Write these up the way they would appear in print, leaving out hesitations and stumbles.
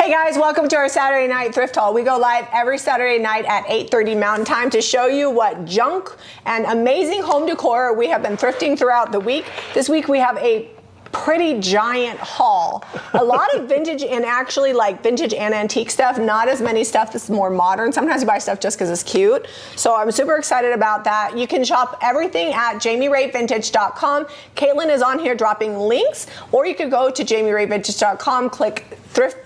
Hey guys, welcome to our Saturday night thrift haul. We go live every Saturday night at 8:30 Mountain Time to show you what junk and amazing home decor we have been thrifting throughout the week. This week we have a pretty giant haul. A lot of vintage and actually like vintage and antique stuff, not as many stuff that's more modern. Sometimes you buy stuff just because it's cute. So I'm super excited about that. You can shop everything at JamieRayVintage.com. Caitlin is on here dropping links, or you could go to JamieRayVintage.com, click Thrift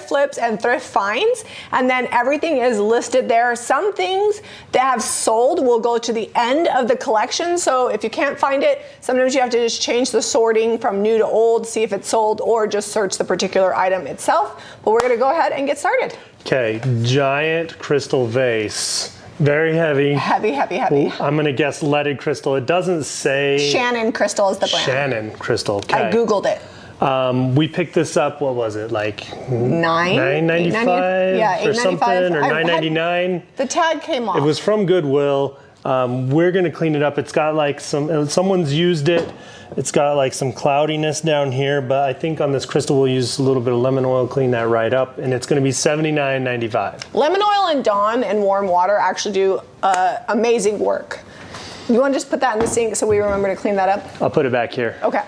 flips and thrift finds, and then everything is listed there. Some things that have sold will go to the end of the collection, so if you can't find it, sometimes you have to just change the sorting from new to old, see if it's sold, or just search the particular item itself. But we're gonna go ahead and get started. Okay, giant crystal vase. Very heavy. Heavy, heavy, heavy. Ooh, I'm gonna guess leaded crystal. It doesn't say. Shannon Crystal is the brand. Shannon Crystal, okay. I Googled it. We picked this up, what was it, like $9.95? Yeah, or something, or $9.99. The tag came off. It was from Goodwill. We're gonna clean it up. It's got like someone's used it. It's got like some cloudiness down here, but I think on this crystal we'll use a little bit of lemon oil, clean that right up, and it's gonna be $79.95. Lemon oil and Dawn and warm water actually do amazing work. You wanna just put that in the sink so we remember to clean that up? I'll put it back here. Okay.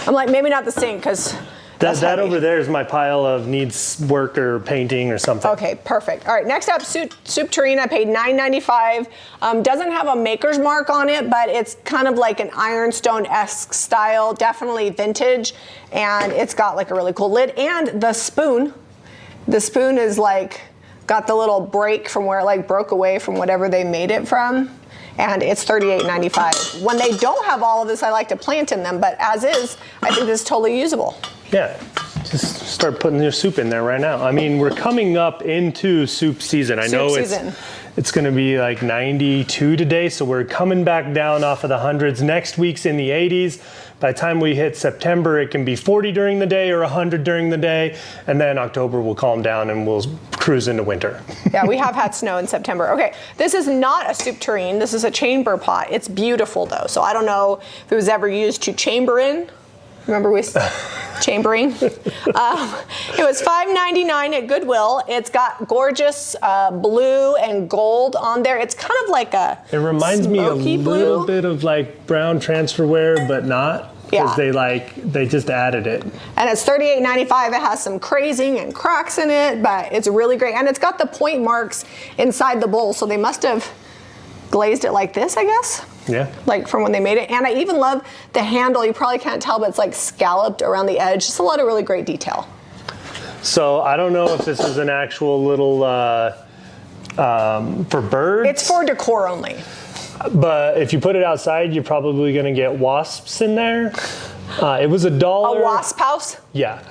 I'm like, maybe not the sink, because that over there is my pile of needs work or painting or something. Okay, perfect. All right, next up, Soup Tureen. I paid $9.95. Doesn't have a maker's mark on it, but it's kind of like an ironstone-esque style, definitely vintage, and it's got like a really cool lid. And the spoon is like, got the little break from where it like broke away from whatever they made it from. And it's $38.95. When they don't have all of this, I like to plant in them, but as is, I think this is totally usable. Yeah, just start putting your soup in there right now. I mean, we're coming up into soup season. I know it's gonna be like 92 today, so we're coming back down off of the hundreds. Next week's in the 80s. By the time we hit September, it can be 40 during the day or 100 during the day, and then October will calm down and we'll cruise into winter. Yeah, we have had snow in September. Okay, this is not a soup tureen. This is a chamber pot. It's beautiful though, so I don't know if it was ever used to chamber in. Remember we chambering? It was $5.99 at Goodwill. It's got gorgeous blue and gold on there. It's kind of like a It reminds me a little bit of like brown transferware, but not. Yeah. Because they just added it. And it's $38.95. It has some crazing and cracks in it, but it's really great. And it's got the point marks inside the bowl, so they must have glazed it like this, I guess. Yeah. Like from when they made it. And I even love the handle. You probably can't tell, but it's like scalloped around the edge. Just a lot of really great detail. So I don't know if this is an actual little, for birds. It's for decor only. But if you put it outside, you're probably gonna get wasps in there. It was $1. A wasp house? Yeah.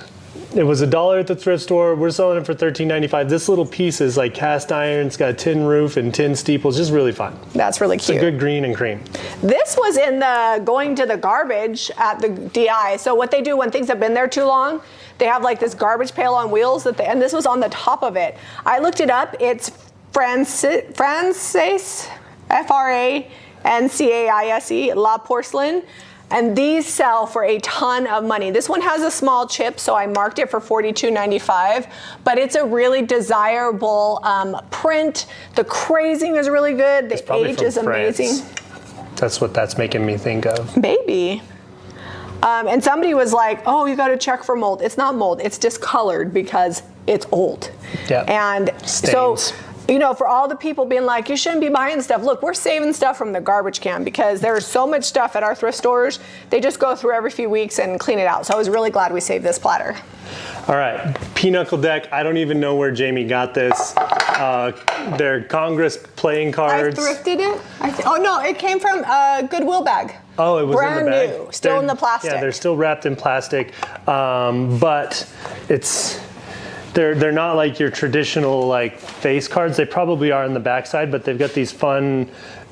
It was $1 at the thrift store. We're selling it for $13.95. This little piece is like cast iron. It's got a tin roof and tin steeples. Just really fun. That's really cute. It's a good green and cream. This was in the going to the garbage at the DI. So what they do when things have been there too long, they have like this garbage pail on wheels and this was on the top of it. I looked it up. It's Francaise, F-R-A-N-C-A-I-S-E, La Porcelain. And these sell for a ton of money. This one has a small chip, so I marked it for $42.95, but it's a really desirable print. The crazing is really good. The age is amazing. That's what that's making me think of. Maybe. And somebody was like, oh, you gotta check for mold. It's not mold, it's discolored because it's old. Yeah. And stains. So, you know, for all the people being like, you shouldn't be buying stuff. Look, we're saving stuff from the garbage can because there's so much stuff at our thrift stores. They just go through every few weeks and clean it out. So I was really glad we saved this platter. All right, pinochle deck. I don't even know where Jamie got this. They're Congress playing cards. I thrifted it. Oh no, it came from a Goodwill bag. Oh, it was brand in the bag? New, still in the plastic. Yeah, they're still wrapped in plastic, but they're not like your traditional like face cards. They probably are on the backside, but they've got these fun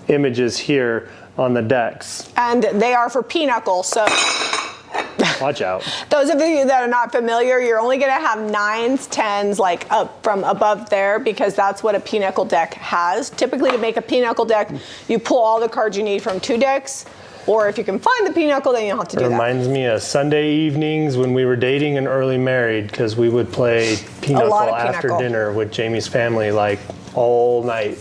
images here on the decks. And they are for pinochle, so watch out. Those of you that are not familiar, you're only gonna have 9s, 10s, like up from above there, because that's what a pinochle deck has. Typically to make a pinochle deck, you pull all the cards you need from 2 decks. Or if you can find the pinochle, then you'll have to do that. Reminds me of Sunday evenings when we were dating and early married, because we would play pinochle after dinner with Jamie's family like all night.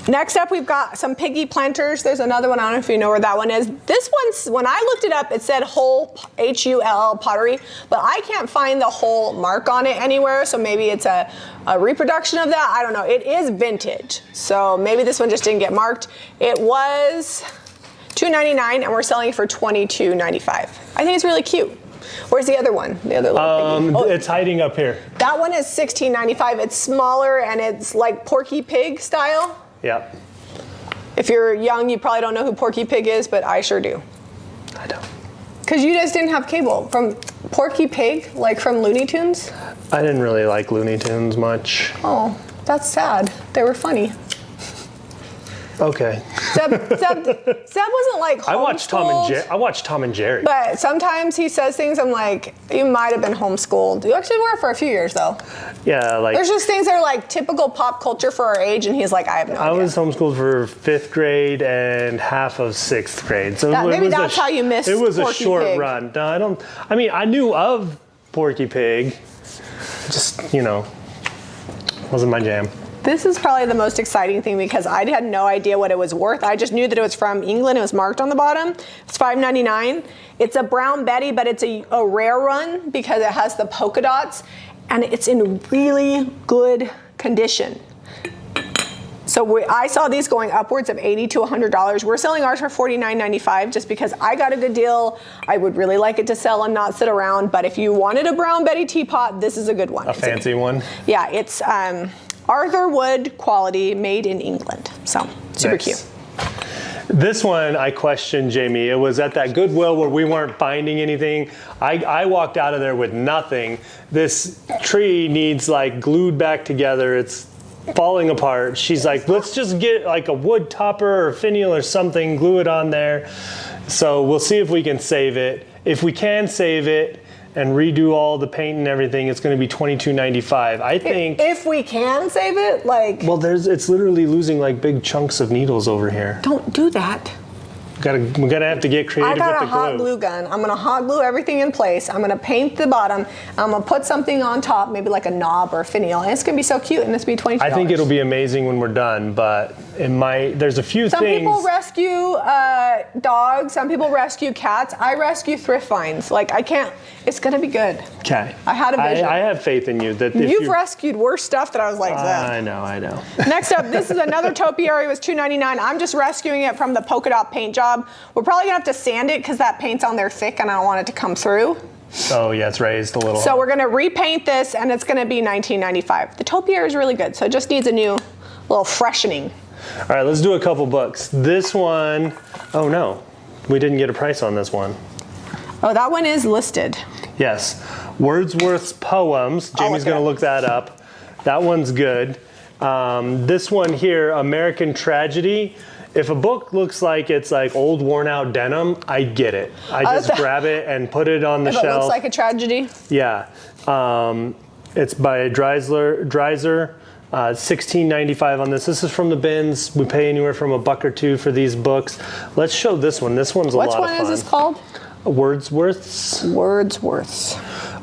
Next up, we've got some piggy planters. There's another one. I don't know if you know where that one is. This one's, when I looked it up, it said Hull, H-U-L-L pottery, but I can't find the whole mark on it anywhere, so maybe it's a reproduction of that. I don't know. It is vintage, so maybe this one just didn't get marked. It was $2.99, and we're selling it for $22.95. I think it's really cute. Where's the other one? The other little piggy? Oh, it's hiding up here. That one is $16.95. It's smaller, and it's like Porky Pig style. Yep. If you're young, you probably don't know who Porky Pig is, but I sure do. I don't. Because you guys didn't have cable. From Porky Pig, like from Looney Tunes? I didn't really like Looney Tunes much. Oh, that's sad. They were funny. Okay. Seb wasn't like homeschooled. I watched Tom and Jerry. But sometimes he says things I'm like, you might have been homeschooled. You actually were for a few years though. Yeah, like there's just things that are like typical pop culture for our age, and he's like, I have no idea. I was homeschooled for 5th grade and half of 6th grade. So maybe that's how you missed It was Porky a short Pig. run. No, I mean, I knew of Porky Pig. Just, wasn't my jam. This is probably the most exciting thing because I had no idea what it was worth. I just knew that it was from England. It was marked on the bottom. It's $5.99. It's a Brown Betty, but it's a rare run because it has the polka dots, and it's in really good condition. So I saw these going upwards of $80 to $100. We're selling ours for $49.95 just because I got a good deal. I would really like it to sell and not sit around, but if you wanted a Brown Betty teapot, this is a good one. A fancy one? Yeah, it's Arthur Wood quality, made in England. So super cute. This one I questioned, Jamie. It was at that Goodwill where we weren't finding anything. I walked out of there with nothing. This tree needs like glued back together. It's falling apart. She's like, let's just get like a wood topper or finial or something, glue it on there. So we'll see if we can save it. If we can save it and redo all the paint and everything, it's going to be $22.95. I think. If we can save it, like. Well, it's literally losing like big chunks of needles over here. Don't do that. We're gonna have to get creative with the glue. I got a hot glue gun. I'm gonna hot glue everything in place. I'm gonna paint the bottom. I'm gonna put something on top, maybe like a knob or a finial, and it's gonna be so cute. And it's gonna be $22. I think it'll be amazing when we're done, but it might. There's a few things. Some people rescue dogs. Some people rescue cats. I rescue thrift finds. Like I can't. It's gonna be good. Okay. I had a vision. I have faith in you that if you've rescued worse stuff that I was like that. I know. Next up, this is another topiary. It was $2.99. I'm just rescuing it from the polka dot paint job. We're probably gonna have to sand it because that paint's on there thick and I don't want it to come through. Oh yeah, it's raised a little. So we're gonna repaint this and it's gonna be $19.95. The topiary is really good, so it just needs a new little freshening. All right, let's do a couple books. This one, oh no, we didn't get a price on this one. Oh, that one is listed. Yes, Wordsworth's Poems. Jamie's gonna look that up. That one's good. This one here, American Tragedy. If a book looks like it's like old worn out denim, I get it. I just grab it and put it on the shelf. It looks like a tragedy. Yeah. It's by Dreiser. $16.95 on this. This is from the bins. We pay anywhere from $1 or $2 for these books. Let's show this one. This one's a lot of fun. Which one is this called? Wordsworth's.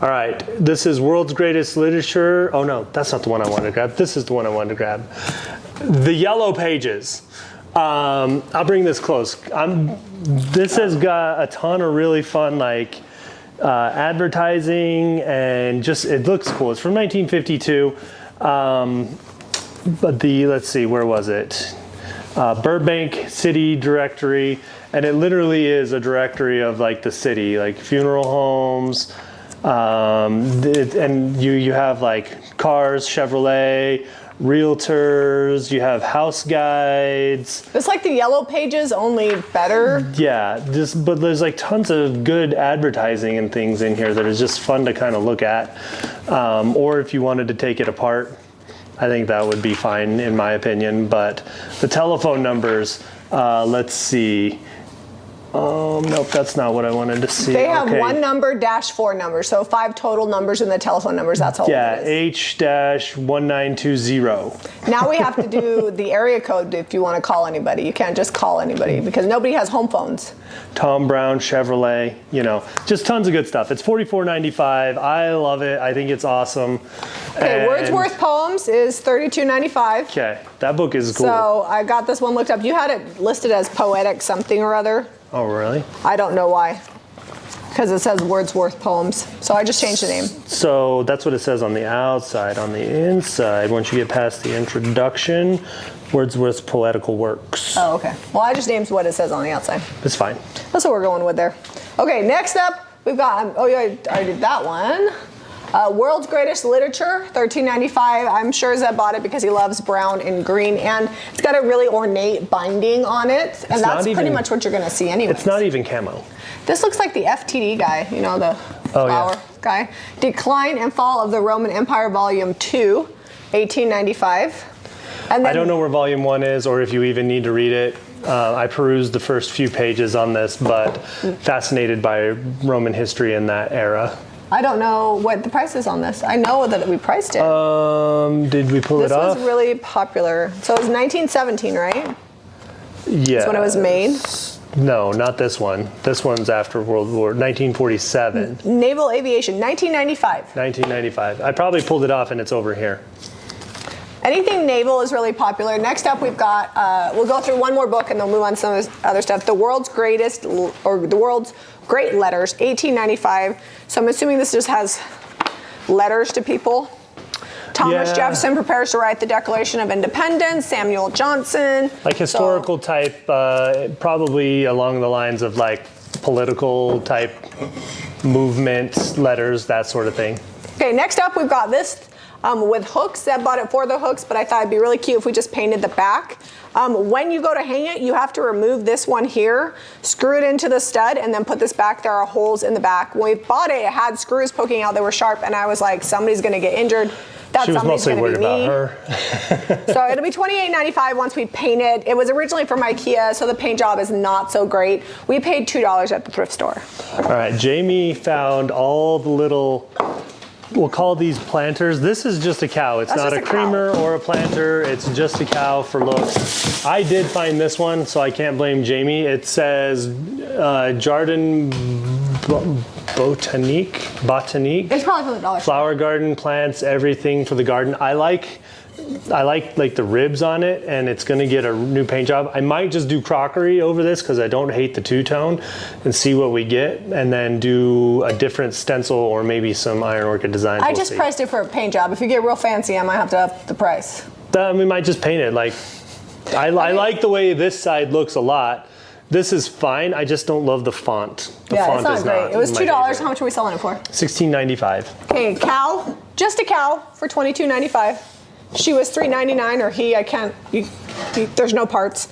All right. This is World's Greatest Literature. Oh no, that's not the one I wanted to grab. This is the one I wanted to grab. The Yellow Pages. I'll bring this close. This has got a ton of really fun like advertising and just it looks cool. It's from 1952. But let's see, where was it? Burbank City Directory, and it literally is a directory of like the city, like funeral homes, and you have like cars, Chevrolet, realtors, you have house guides. It's like the Yellow Pages, only better. Yeah, but there's like tons of good advertising and things in here that is just fun to kind of look at. Or if you wanted to take it apart, I think that would be fine in my opinion. But the telephone numbers, let's see. Nope, that's not what I wanted to see. They have one number dash 4 numbers, so 5 total numbers and the telephone numbers. That's all. Yeah, it is. H-1920. Now we have to do the area code if you want to call anybody. You can't just call anybody because nobody has home phones. Tom Brown Chevrolet, you know, just tons of good stuff. It's $44.95. I love it. I think it's awesome. Okay, And Wordsworth Poems is $32.95. okay, that book is cool. So I got this one looked up. You had it listed as poetic something or other. Oh, really? I don't know why. Because it says Wordsworth Poems. So I just changed the name. So that's what it says on the outside. On the inside, once you get past the introduction, Wordsworth's Poetical Works. Oh, okay. Well, I just named what it says on the outside. It's fine. That's what we're going with there. Okay, next up, we've got, oh yeah, I already did that one. World's Greatest Literature, $13.95. I'm sure Zeb bought it because he loves brown and green, and it's got a really ornate binding on it, and that's pretty much what you're going to see anyway. It's not even camo. This looks like the FTD guy, you know, the flower guy. Decline and Fall of the Roman Empire, Volume 2, $18.95. And then, I don't know where Volume 1 is, or if you even need to read it. I perused the first few pages on this, but fascinated by Roman history in that era. I don't know what the price is on this. I know that we priced it. Did we pull it off? This was really popular. So it was 1917, right? Yeah. That's when it was made? No, not this one. This one's after World War, 1947. Naval Aviation, 1995. 1995. I probably pulled it off and it's over here. Anything naval is really popular. Next up, we've got, we'll go through one more book and then we'll move on to some of this other stuff. The World's Great Letters, $18.95. So I'm assuming this just has letters to people. Thomas Jefferson prepares to write the Declaration of Independence. Samuel Johnson. Like historical type, probably along the lines of like political type movement, letters, that sort of thing. Okay, next up we've got this with hooks. Zeb bought it for the hooks, but I thought it'd be really cute if we just painted the back. When you go to hang it, you have to remove this one here, screw it into the stud, and then put this back. There are holes in the back. When we bought it, it had screws poking out. They were sharp, and I was like, somebody's going to get injured. She was mostly worried about her. So it'll be $28.95 once we paint it. It was originally from IKEA, so the paint job is not so great. We paid $2 at the thrift store. All right, Jamie found all the little, we'll call these planters. This is just a cow. It's not a creamer or a planter. It's just a cow for looks. I did find this one, so I can't blame Jamie. It says Jardin Botanique. It's probably from the dollar store. Flower garden, plants, everything for the garden. I like like the ribs on it, and it's gonna get a new paint job. I might just do crockery over this because I don't hate the two-tone, and see what we get, and then do a different stencil or maybe some iron orchid designs. I just priced it for a paint job. If you get real fancy, I might have to up the price. We might just paint it. Like, I like the way this side looks a lot. This is fine. I just don't love the font. The font it's not great. It was $2. How much are we selling it for? $16.95. Okay, cow. Just a cow for $22.95. She was $3.99, or he. I can't. There's no parts.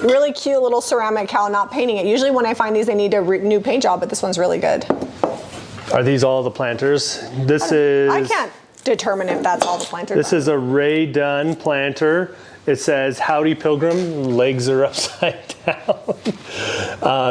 Really cute little ceramic cow. Not painting it. Usually when I find these, they need a new paint job, but this one's really good. Are these all the planters? This is. I can't determine if that's all the planters. This is a Ray Dunn planter. It says, "Howdy Pilgrim." Legs are upside down.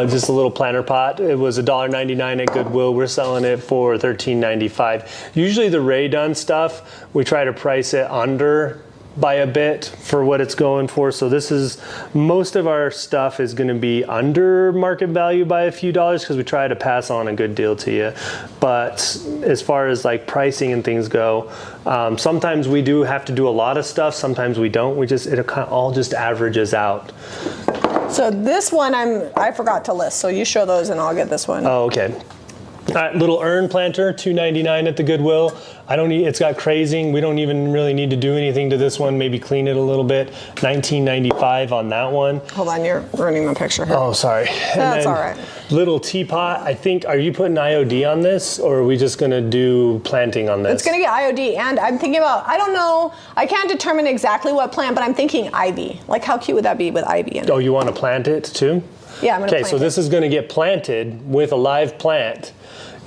Just a little planter pot. It was $1.99 at Goodwill. We're selling it for $13.95. Usually the Ray Dunn stuff, we try to price it under by a bit for what it's going for. So this is, most of our stuff is going to be under market value by a few dollars because we try to pass on a good deal to you. But as far as like pricing and things go, sometimes we do have to do a lot of stuff. Sometimes we don't. It kind of all just averages out. So this one I forgot to list. So you show those and I'll get this one. Oh, okay. All right, little urn planter, $2.99 at the Goodwill. It's got crazing. We don't even really need to do anything to this one. Maybe clean it a little bit. $19.95 on that one. Hold on, you're ruining my picture here. Oh, sorry. That's all right. Little teapot. I think, are you putting IOD on this, or are we just gonna do planting on this? It's gonna get IOD, and I'm thinking about, I don't know, I can't determine exactly what plant, but I'm thinking ivy. Like, how cute would that be with ivy in it? Oh, you want to plant it too? Yeah, I'm gonna plant it. Okay, so this is gonna get planted with a live plant.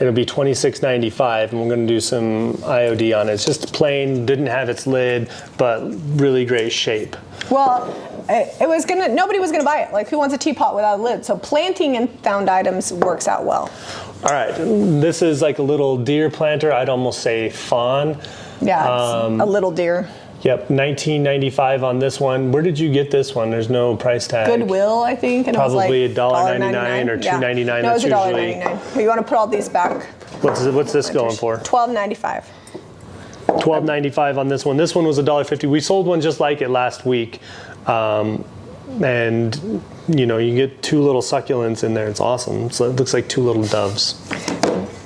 It'll be $26.95, and we're going to do some IOD on it. It's just plain, didn't have its lid, but really great shape. Well, nobody was gonna buy it. Like, who wants a teapot without a lid? So planting in found items works out well. All right, this is like a little deer planter. I'd almost say fawn. Yeah, it's a little deer. Yep, $19.95 on this one. Where did you get this one? There's no price tag. Goodwill, I think. And probably it was like $1.99 or $2.99. Yeah. No, it was $1.99. You want to put all these back? What's this going for? $12.95. $12.95 on this one. This one was $1.50. We sold one just like it last week. And you know, you get two little succulents in there. It's awesome. So it looks like two little doves.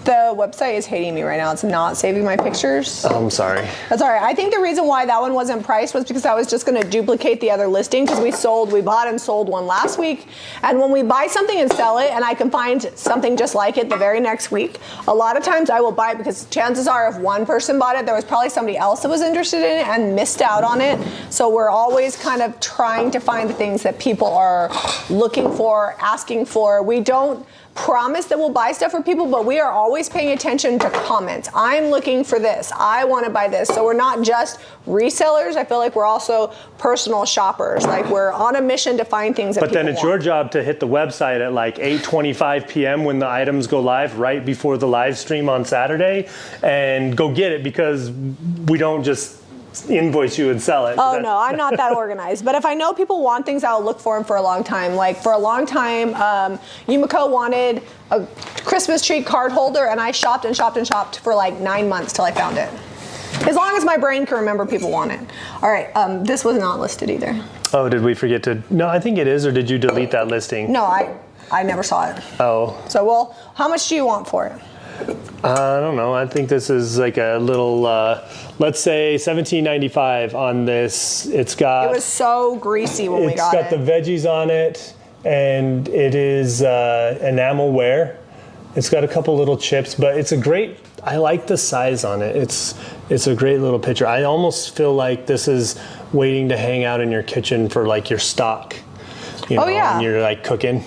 The website is hating me right now. It's not saving my pictures. I'm sorry. That's all right. I think the reason why that one wasn't priced was because I was just going to duplicate the other listing, because we bought and sold one last week. And when we buy something and sell it, and I can find something just like it the very next week, a lot of times I will buy it, because chances are if one person bought it, there was probably somebody else that was interested in it and missed out on it. So we're always kind of trying to find the things that people are looking for, asking for. We don't promise that we'll buy stuff for people, but we are always paying attention to comments. I'm looking for this. I want to buy this. So we're not just resellers. I feel like we're also personal shoppers. Like, we're on a mission to find things that people want. But then it's your job to hit the website at like 8:25 p.m. when the items go live, right before the live stream on Saturday, and go get it, because we don't just invoice you and sell it. Oh no, I'm not that organized. But if I know people want things, I'll look for them for a long time. Like, for a long time, Yumiko wanted a Christmas tree card holder, and I shopped and shopped and shopped for like 9 months till I found it. As long as my brain can remember people want it. All right, this was not listed either. Oh, did we forget to? No, I think it is, or did you delete that listing? No, I never saw it. Oh. So, well, how much do you want for it? I don't know. I think this is like a little, let's say $17.95 on this. It was so greasy when we got it. It's got the veggies on it, and it is Enamelware. It's got a couple little chips, but it's I like the size on it. It's a great little picture. I almost feel like this is waiting to hang out in your kitchen for like your stock. You know, yeah. when you're like cooking.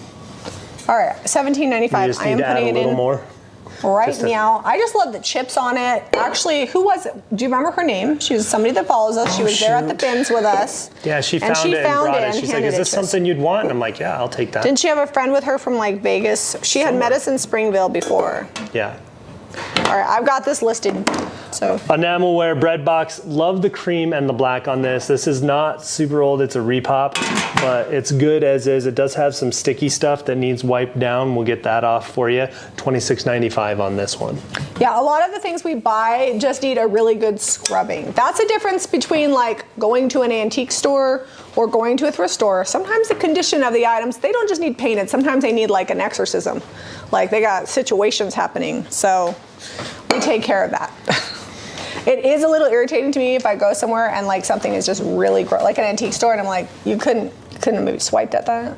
All right, $17.95. I am putting it in. A little more. Right now. I just love the chips on it. Actually, who was it? Do you remember her name? She was somebody that follows us. She was there at the bins with us. Yeah, she found it and brought it. She's like, is this something you'd want? And I'm like, yeah, I'll take that. Didn't she have a friend with her from like Vegas? She had met us in Springville before. Yeah. All right, I've got this listed. So Enamelware bread box. Love the cream and the black on this. This is not super old. It's a repop, but it's good as is. It does have some sticky stuff that needs wiped down. We'll get that off for you. $26.95 on this one. Yeah, a lot of the things we buy just need a really good scrubbing. That's a difference between like going to an antique store or going to a thrift store. Sometimes the condition of the items, they don't just need painted. Sometimes they need like an exorcism. Like, they got situations happening. So we take care of that. It is a little irritating to me if I go somewhere and like something is just really gross, like an antique store, and I'm like, you couldn't maybe swiped at that.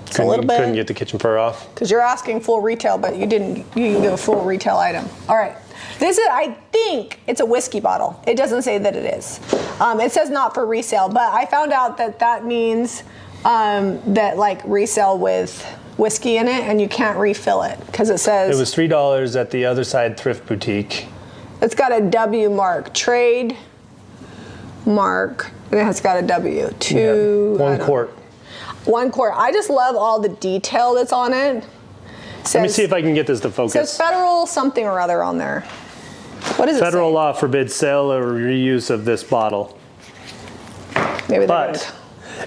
It's a little bit. Couldn't get the kitchen fur off. Because you're asking full retail, but you didn't give a full retail item. All right. This is, I think it's a whiskey bottle. It doesn't say that it is. It says not for resale, but I found out that means that like resale with whiskey in it, and you can't refill it because it says. It was $3 at the other side thrift boutique. It's got a W mark, trade mark, and it's got a W. One quart. 1 quart. I just love all the detail that's on it. Let me see if I can get this to focus. It says federal something or other on there. What does it say? Federal law forbids sale or reuse of this bottle. Maybe but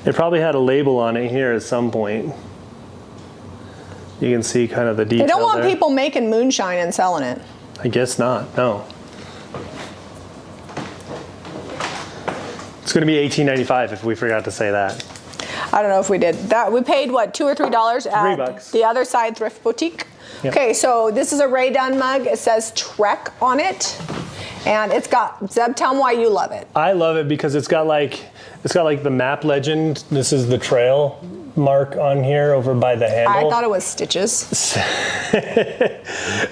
it probably had a label on it here at some point. You can see kind of the detail. They don't want there. people making moonshine and selling it. I guess not, no. It's going to be $18.95 if we forgot to say that. I don't know if we did. That we paid what, $2 or $3 at $3. The other side thrift boutique. Yep. Okay, so this is a Ray Dunn mug. It says Trek on it, and it's got Zeb. Tell them why you love it. I love it because it's got like the map legend. This is the trail mark on here over by the handle. I thought it was stitches.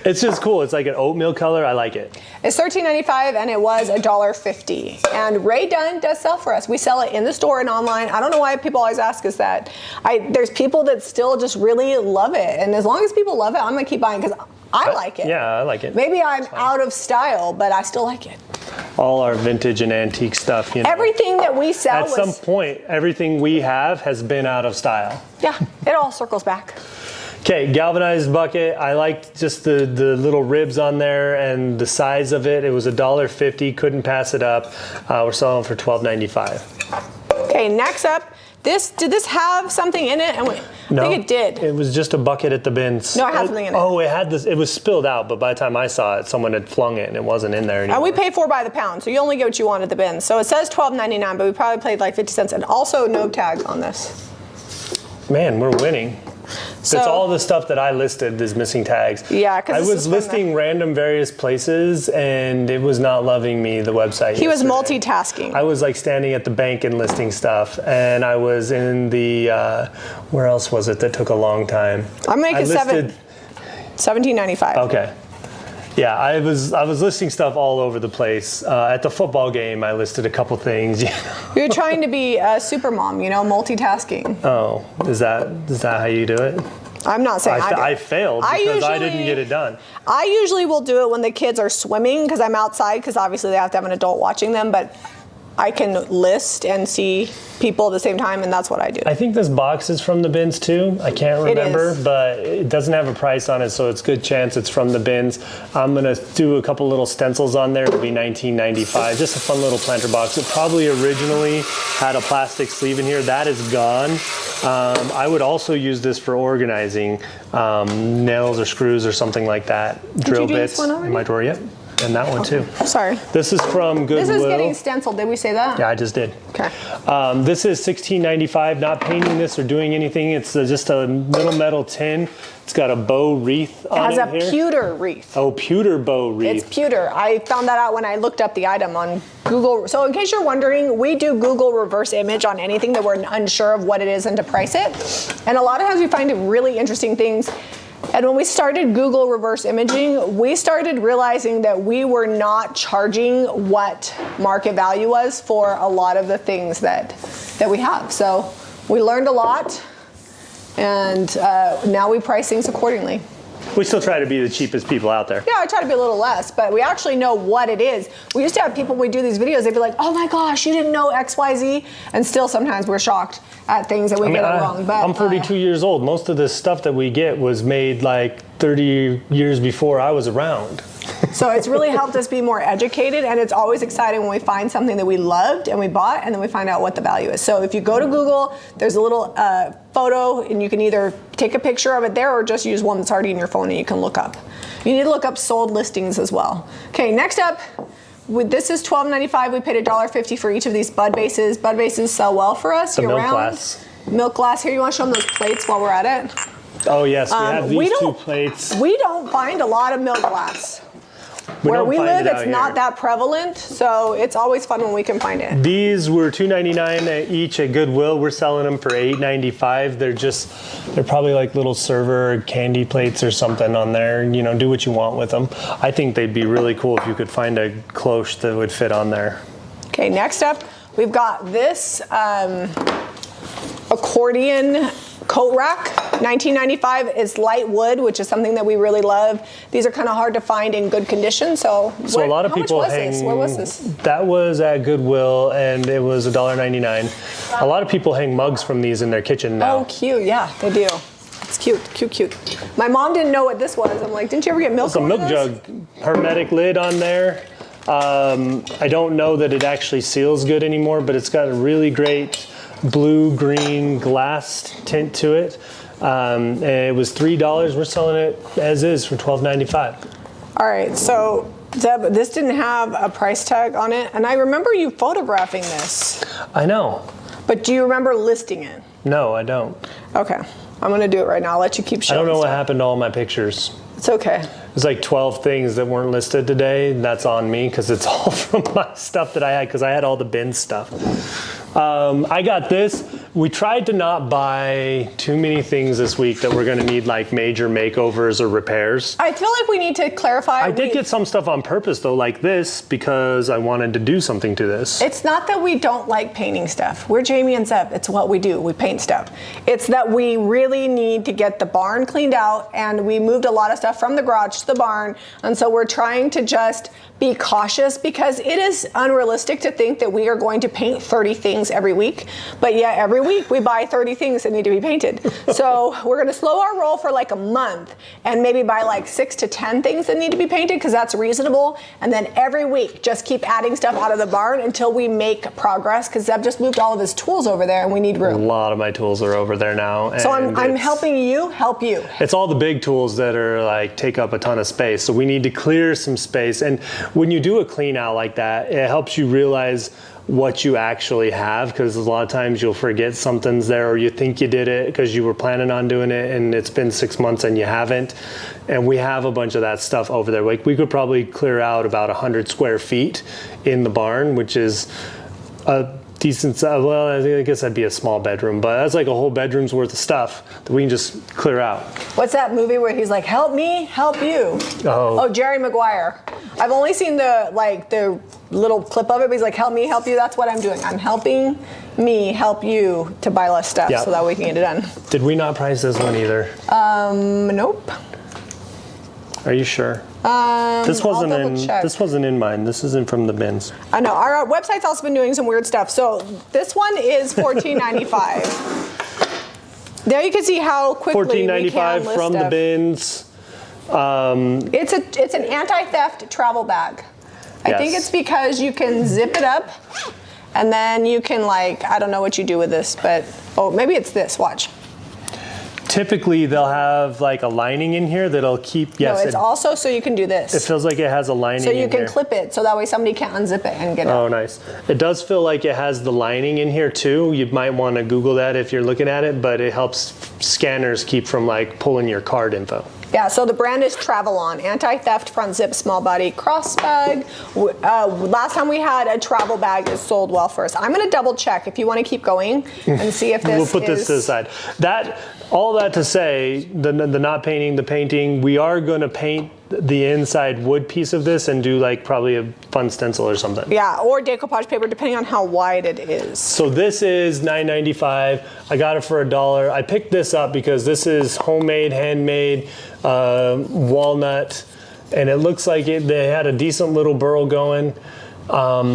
It's just cool. It's like an oatmeal color. I like it. It's $13.95 and it was $1.50. And Ray Dunn does sell for us. We sell it in the store and online. I don't know why people always ask us that. There's people that still just really love it. And as long as people love it, I'm going to keep buying because I like it. Yeah, I like it. Maybe I'm out of style, but I still like it. all our vintage and antique stuff. You know. Everything that we sell At some point, everything we have has been out of style. Yeah, it all circles back. Okay, galvanized bucket. I liked just the little ribs on there and the size of it. It was $1.50. Couldn't pass it up. We're selling for $12.95. Okay, next up, did this have something in it? No, I think it did. It was just a bucket at the bins. No, it had something in it. Oh, it had this. It was spilled out, but by the time I saw it, someone had flung it and it wasn't in there anymore. And we pay $4 by the pound, so you only get what you want at the bins. So it says $12.99, but we probably paid like 50 cents, and also no tag on this. Man, we're winning. So, it's all the stuff that I listed as missing tags. Yeah, because I was listing random various places, and it was not loving me, the website. He was multitasking. I was like standing at the bank and listing stuff, and I was in the, where else was it that took a long time? I'm making $17.95. Okay. Yeah, I was listing stuff all over the place. At the football game, I listed a couple things. You're trying to be a super mom, you know, multitasking. Oh, is that how you do it? I'm not saying I failed because I didn't get it done. I usually will do it when the kids are swimming because I'm outside, because obviously they have to have an adult watching them, but I can list and see people at the same time, and that's what I do. I think this box is from the bins too. I can't remember, but it doesn't have a price on it, so it's a good chance it's from the bins. I'm gonna do a couple little stencils on there. It'll be $19.95. Just a fun little planter box. It probably originally had a plastic sleeve in here. That is gone. I would also use this for organizing nails or screws or something like that. Drill bits in my drawer. Yep. And that one too. Sorry. This is from Goodwill. This is getting stenciled. Did we say that? Yeah, I just did. Okay. This is $16.95. Not painting this or doing anything. It's just a little metal tin. It's got a bow wreath on it. It has a pewter wreath. Oh, pewter bow wreath. It's pewter. I found that out when I looked up the item on Google. So in case you're wondering, we do Google reverse image on anything that we're unsure of what it is and to price it. And a lot of times we find really interesting things. And when we started Google reverse imaging, we started realizing that we were not charging what market value was for a lot of the things that we have. So we learned a lot, and now we price things accordingly. We still try to be the cheapest people out there. Yeah, I try to be a little less, but we actually know what it is. We used to have people, when we do these videos, they'd be like, oh my gosh, you didn't know XYZ, and still sometimes we're shocked at things that we get it wrong. But I'm 42 years old. Most of this stuff that we get was made like 30 years before I was around. So it's really helped us be more educated, and it's always exciting when we find something that we loved and we bought, and then we find out what the value is. So if you go to Google, there's a little photo, and you can either take a picture of it there or just use one that's already in your phone and you can look up. You need to look up sold listings as well. Okay, next up, this is $12.95. We paid $1.50 for each of these bud bases. Bud bases sell well for us year round. Glass. Milk glass. Here, you want to show them those plates while we're at it? Oh yes, we have these two plates. We don't find a lot of milk glass. Where we live, it's not that prevalent, so it's always fun when we can find it. These were $2.99 each at Goodwill. We're selling them for $8.95. They're probably like little server candy plates or something on there. You know, do what you want with them. I think they'd be really cool if you could find a cloche that would fit on there. Okay, next up, we've got this accordion coat rack. $19.95 is light wood, which is something that we really love. These are kind of hard to find in good condition. So a lot of people hang. Where was this? That was at Goodwill, and it was $1.99. A lot of people hang mugs from these in their kitchen now. Oh, cute. Yeah, they do. It's cute, cute, cute. My mom didn't know what this was. I'm like, didn't you ever get milk? It's a milk jug, hermetic lid on there. I don't know that it actually seals good anymore, but it's got a really great blue-green glass tint to it. And it was $3. We're selling it as is for $12.95. All right, so Deb, this didn't have a price tag on it, and I remember you photographing this. I know. But do you remember listing it? No, I don't. Okay, I'm gonna do it right now. I'll let you keep showing. I don't know what happened to all my pictures. It's okay. There's like 12 things that weren't listed today, and that's on me because it's all from my stuff that I had, because I had all the bin stuff. I got this. We tried to not buy too many things this week that we're going to need like major makeovers or repairs. I feel like we need to clarify. I did get some stuff on purpose though, like this, because I wanted to do something to this. It's not that we don't like painting stuff. We're Jamie and Zeb. It's what we do. We paint stuff. It's that we really need to get the barn cleaned out, and we moved a lot of stuff from the garage to the barn, and so we're trying to just be cautious because it is unrealistic to think that we are going to paint 30 things every week, but yet every week we buy 30 things that need to be painted. So we're going to slow our roll for like a month and maybe buy like 6 to 10 things that need to be painted because that's reasonable, and then every week just keep adding stuff out of the barn until we make progress, because Zeb just moved all of his tools over there and we need room. A lot of my tools are over there now. So I'm helping you help you. It's all the big tools that are like take up a ton of space, so we need to clear some space. And when you do a clean out like that, it helps you realize what you actually have, because a lot of times you'll forget something's there, or you think you did it because you were planning on doing it and it's been 6 months and you haven't. And we have a bunch of that stuff over there. Like we could probably clear out about 100 square feet in the barn, which is a decent, well, I guess that'd be a small bedroom, but that's like a whole bedroom's worth of stuff that we can just clear out. What's that movie where he's like, help me, help you? Oh, Jerry Maguire. I've only seen the little clip of it, but he's like, help me, help you. That's what I'm doing. I'm helping me help you to buy less stuff so that we can get it done. Did we not price this one either? Nope. Are you sure? This wasn't in mine. This isn't from the bins. I know. Our website's also been doing some weird stuff. So this one is $14.95. There you can see how quickly we can list from stuff. the bins. It's an anti-theft travel bag. I think it's because you can zip it up, and then you can I don't know what you do with this, but maybe it's this. Watch. Typically, they'll have like a lining in here that'll keep. Yes, no, it's also so you can do this. It feels like it has a lining. So you can clip it, so that way somebody can't unzip it and get it. Oh, nice. It does feel like it has the lining in here too. You might want to Google that if you're looking at it, but it helps scanners keep from pulling your card info. Yeah, so the brand is Travel On, anti-theft front zip small body cross bag. Last time we had a travel bag, it sold well for us. I'm going to double check if you want to keep going and see if this We'll put this to the side. All that to say, the not painting, the painting, we are going to paint the inside wood piece of this and do probably a fun stencil or something. Yeah, or decoupage paper, depending on how wide it is. So this is $9.95. I got it for $1. I picked this up because this is homemade, handmade, walnut, and it looks like they had a decent little burl going,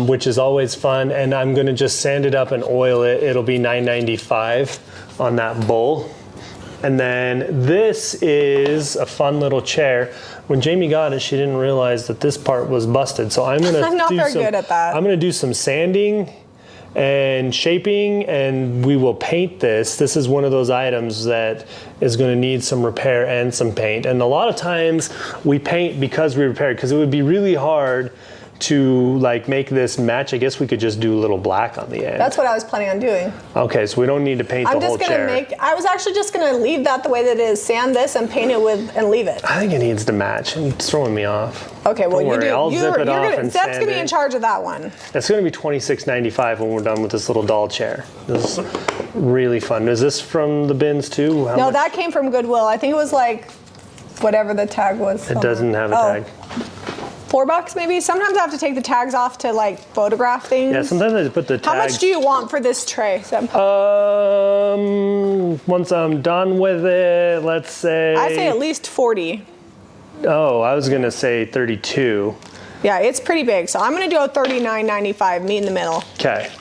which is always fun. And I'm going to just sand it up and oil it. It'll be $9.95 on that bowl. And then this is a fun little chair. When Jamie got it, she didn't realize that this part was busted. So I'm gonna I'm not very good at that. I'm gonna do some sanding and shaping, and we will paint this. This is one of those items that is gonna need some repair and some paint. And a lot of times we paint because we repair, because it would be really hard to make this match. I guess we could just do a little black on the end. That's what I was planning on doing. Okay, so we don't need to paint the whole chair. I was actually just gonna leave that the way that it is, sand this and paint it and leave it. I think it needs to match. It's throwing me off. Okay, well, don't worry, I'll zip it off and Zeb's sand gonna be in charge of that one. It's gonna be $26.95 when we're done with this little doll chair. This is really fun. Is this from the bins too? No, that came from Goodwill. I think it was whatever the tag was. It doesn't have a tag. $4 maybe. Sometimes I have to take the tags off to photograph things. Yeah, sometimes I put the tags. How much do you want for this tray, Seb? Once I'm done with it, let's say. I say at least 40. Oh, I was gonna say 32. Yeah, it's pretty big, so I'm gonna do a $39.95. Meet in the middle. Okay.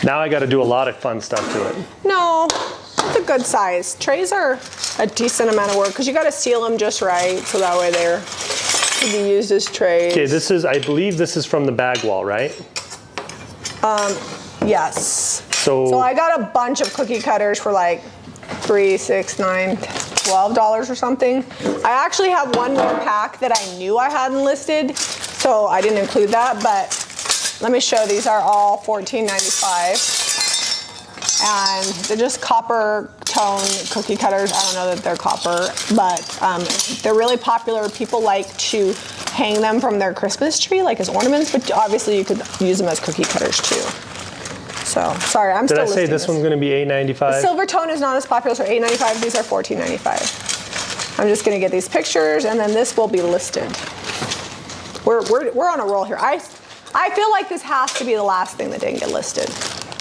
Now I got to do a lot of fun stuff to it. No, it's a good size. Trays are a decent amount of work because you got to seal them just right, so that way they're. Could be used as trays. Okay, I believe this is from the bag wall, right? Yes. So I got a bunch of cookie cutters for $3, $6, $9, $12 or something. I actually have one more pack that I knew I hadn't listed, so I didn't include that, but let me show. These are all $14.95. And they're just copper tone cookie cutters. I don't know that they're copper, but they're really popular. People like to hang them from their Christmas tree, as ornaments, but obviously you could use them as cookie cutters too. So sorry, I'm Did still I say listing this one's going to be $8.95? Silver tone is not as popular, so $8.95. These are $14.95. I'm just going to get these pictures, and then this will be listed. We're on a roll here. I feel like this has to be the last thing that didn't get listed.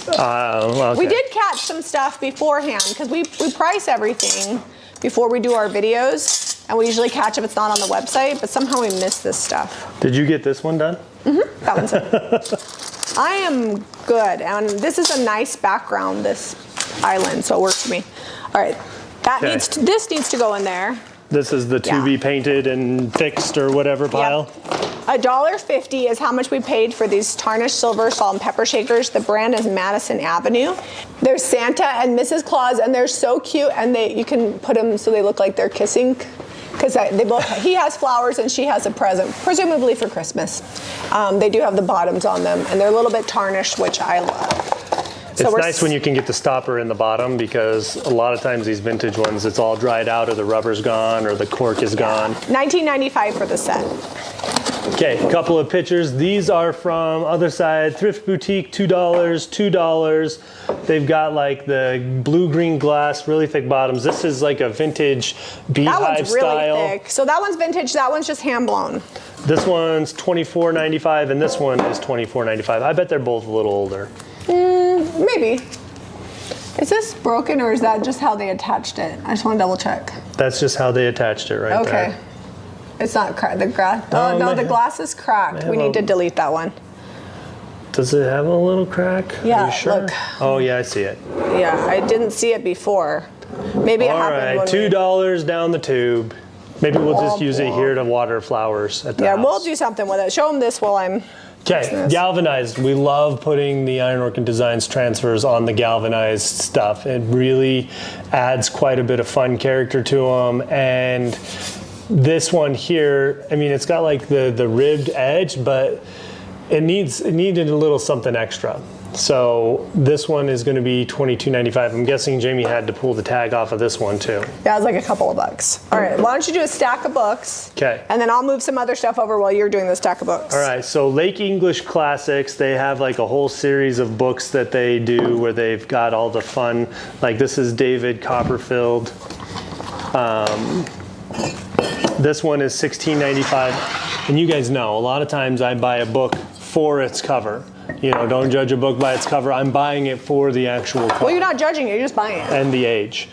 Okay. We did catch some stuff beforehand because we price everything before we do our videos, and we usually catch if it's not on the website, but somehow we missed this stuff. Did you get this one done? Mm-hmm. That one's it. I am good, and this is a nice background, this island, so it works for me. All right, this needs to go in there. This is the to be painted and fixed or whatever pile? Yep. $1.50 is how much we paid for these tarnished silver salt and pepper shakers. The brand is Madison Avenue. There's Santa and Mrs. Claus, and they're so cute, and you can put them so they look like they're kissing, because he has flowers and she has a present, presumably for Christmas. They do have the bottoms on them, and they're a little bit tarnished, which I love. It's nice when you can get the stopper in the bottom, because a lot of times these vintage ones, it's all dried out or the rubber's gone or the cork is gone. $19.95 for the set. Okay, a couple of pictures. These are from other side, Thrift Boutique, $2. They've got like the blue-green glass, really thick bottoms. This is like a vintage beehive That one's really style. thick. So that one's vintage, that one's just hand-blown. This one's $24.95 and this one is $24.95. I bet they're both a little older. Maybe. Is this broken, or is that just how they attached it? I just want to double check. That's just how they attached it right there. Okay. It's not cracked. The glass is cracked. We need to delete that one. Does it have a little crack? Yeah, Are you sure? look. Oh yeah, I see it. Yeah, I didn't see it before. Maybe it happened when $2 down the tube. Maybe we'll just use it here to water flowers at the house. Yeah, we'll do something with it. Show them this while I'm... Okay, galvanized. We love putting the Ironwork and Designs transfers on the galvanized stuff. It really adds quite a bit of fun character to them. And this one here, I mean, it's got like the ribbed edge, but it needed a little something extra. So this one is going to be $22.95. I'm guessing Jamie had to pull the tag off of this one too. Yeah, it's like a couple of bucks. All right, why don't you do a stack of books? Okay. And then I'll move some other stuff over while you're doing the stack of books. All right, so Lake English Classics, they have like a whole series of books that they do where they've got all the fun, like this is David Copperfield. This one is $16.95. And you guys know, a lot of times I buy a book for its cover. You know, don't judge a book by its cover. I'm buying it for the actual cover. Well, you're not judging it, you're just buying it. And the age.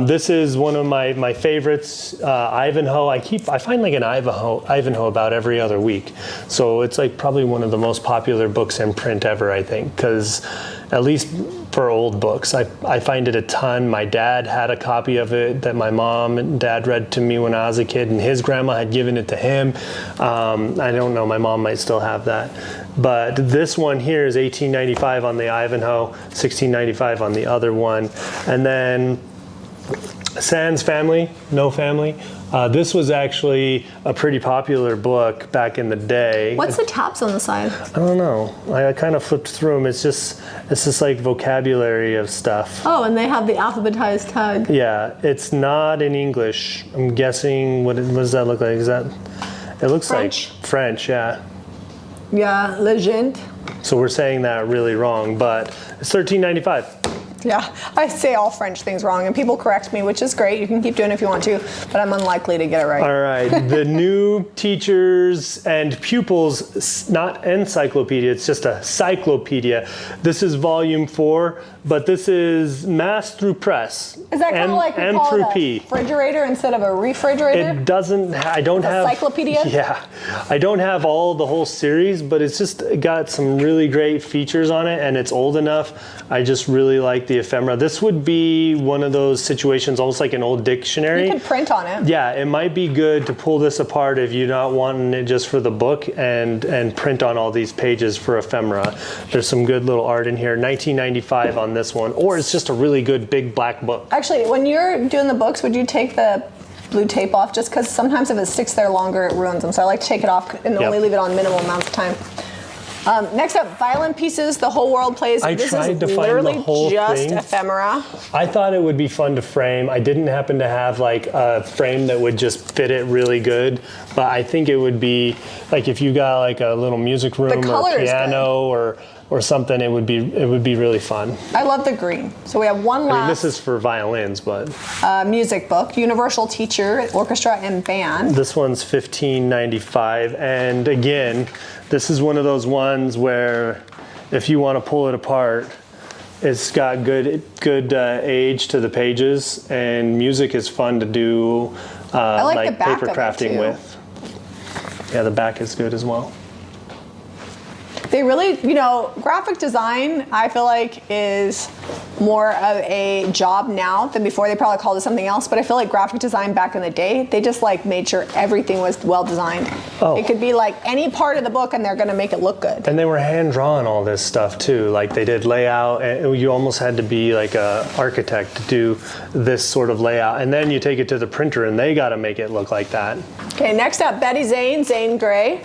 This is one of my favorites, Ivanhoe. I find like an Ivanhoe about every other week. So it's like probably one of the most popular books in print ever, I think, because at least for old books, I find it a ton. My dad had a copy of it that my mom and dad read to me when I was a kid, and his grandma had given it to him. I don't know, my mom might still have that. But this one here is $18.95 on the Ivanhoe, $16.95 on the other one. And then Sans Family, No Family. This was actually a pretty popular book back in the day. What's the tabs on the side? I don't know. I kind of flipped through them. It's just like vocabulary of stuff. Oh, and they have the alphabetized tag. Yeah, it's not in English. I'm guessing, what does that look like? It looks French. like French, yeah. Yeah, legend. So we're saying that really wrong, but it's $13.95. Yeah, I say all French things wrong, and people correct me, which is great. You can keep doing it if you want to, but I'm unlikely to get it right. All right, the new teachers and pupils, not encyclopedia, it's just a cyclopedia. This is volume 4, but this is mass through press. Is that kind of like we call it a refrigerator instead of a refrigerator? It doesn't, I don't have. Encyclopedia? Yeah, I don't have the whole series, but it's just got some really great features on it, and it's old enough. I just really like the ephemera. This would be one of those situations, almost like an old dictionary. You can print on it. Yeah, it might be good to pull this apart if you're not wanting it just for the book and print on all these pages for ephemera. There's some good little art in here. $19.95 on this one, or it's just a really good big black book. Actually, when you're doing the books, would you take the blue tape off? Just because sometimes if it sticks there longer, it ruins them. So I like to take it off and only leave it on minimal amounts of time. Next up, violin pieces, The Whole World Plays. I this tried is to find literally the whole just thing. ephemera. I thought it would be fun to frame. I didn't happen to have like a frame that would just fit it really good, but I think it would be like if you got like a little music room or piano or or something, it would be really fun. I love the green. So we have one last. I mean, this is for violins, but music book, Universal Teacher, Orchestra and Band. This one's $15.95, and again, this is one of those ones where if you want to pull it apart, it's got good age to the pages, and music is fun to do I like the back paper of it, crafting too. with. Yeah, the back is good as well. They really, you know, graphic design, I feel like, is more of a job now than before. They probably called it something else, but I feel like graphic design back in the day, they just like made sure everything was well designed. Oh. It could be like any part of the book and they're gonna make it look good. And they were hand drawing all this stuff too. Like they did layout, and you almost had to be like an architect to do this sort of layout. And then you take it to the printer and they got to make it look like that. Okay, next up, Betty Zane, Zane Grey.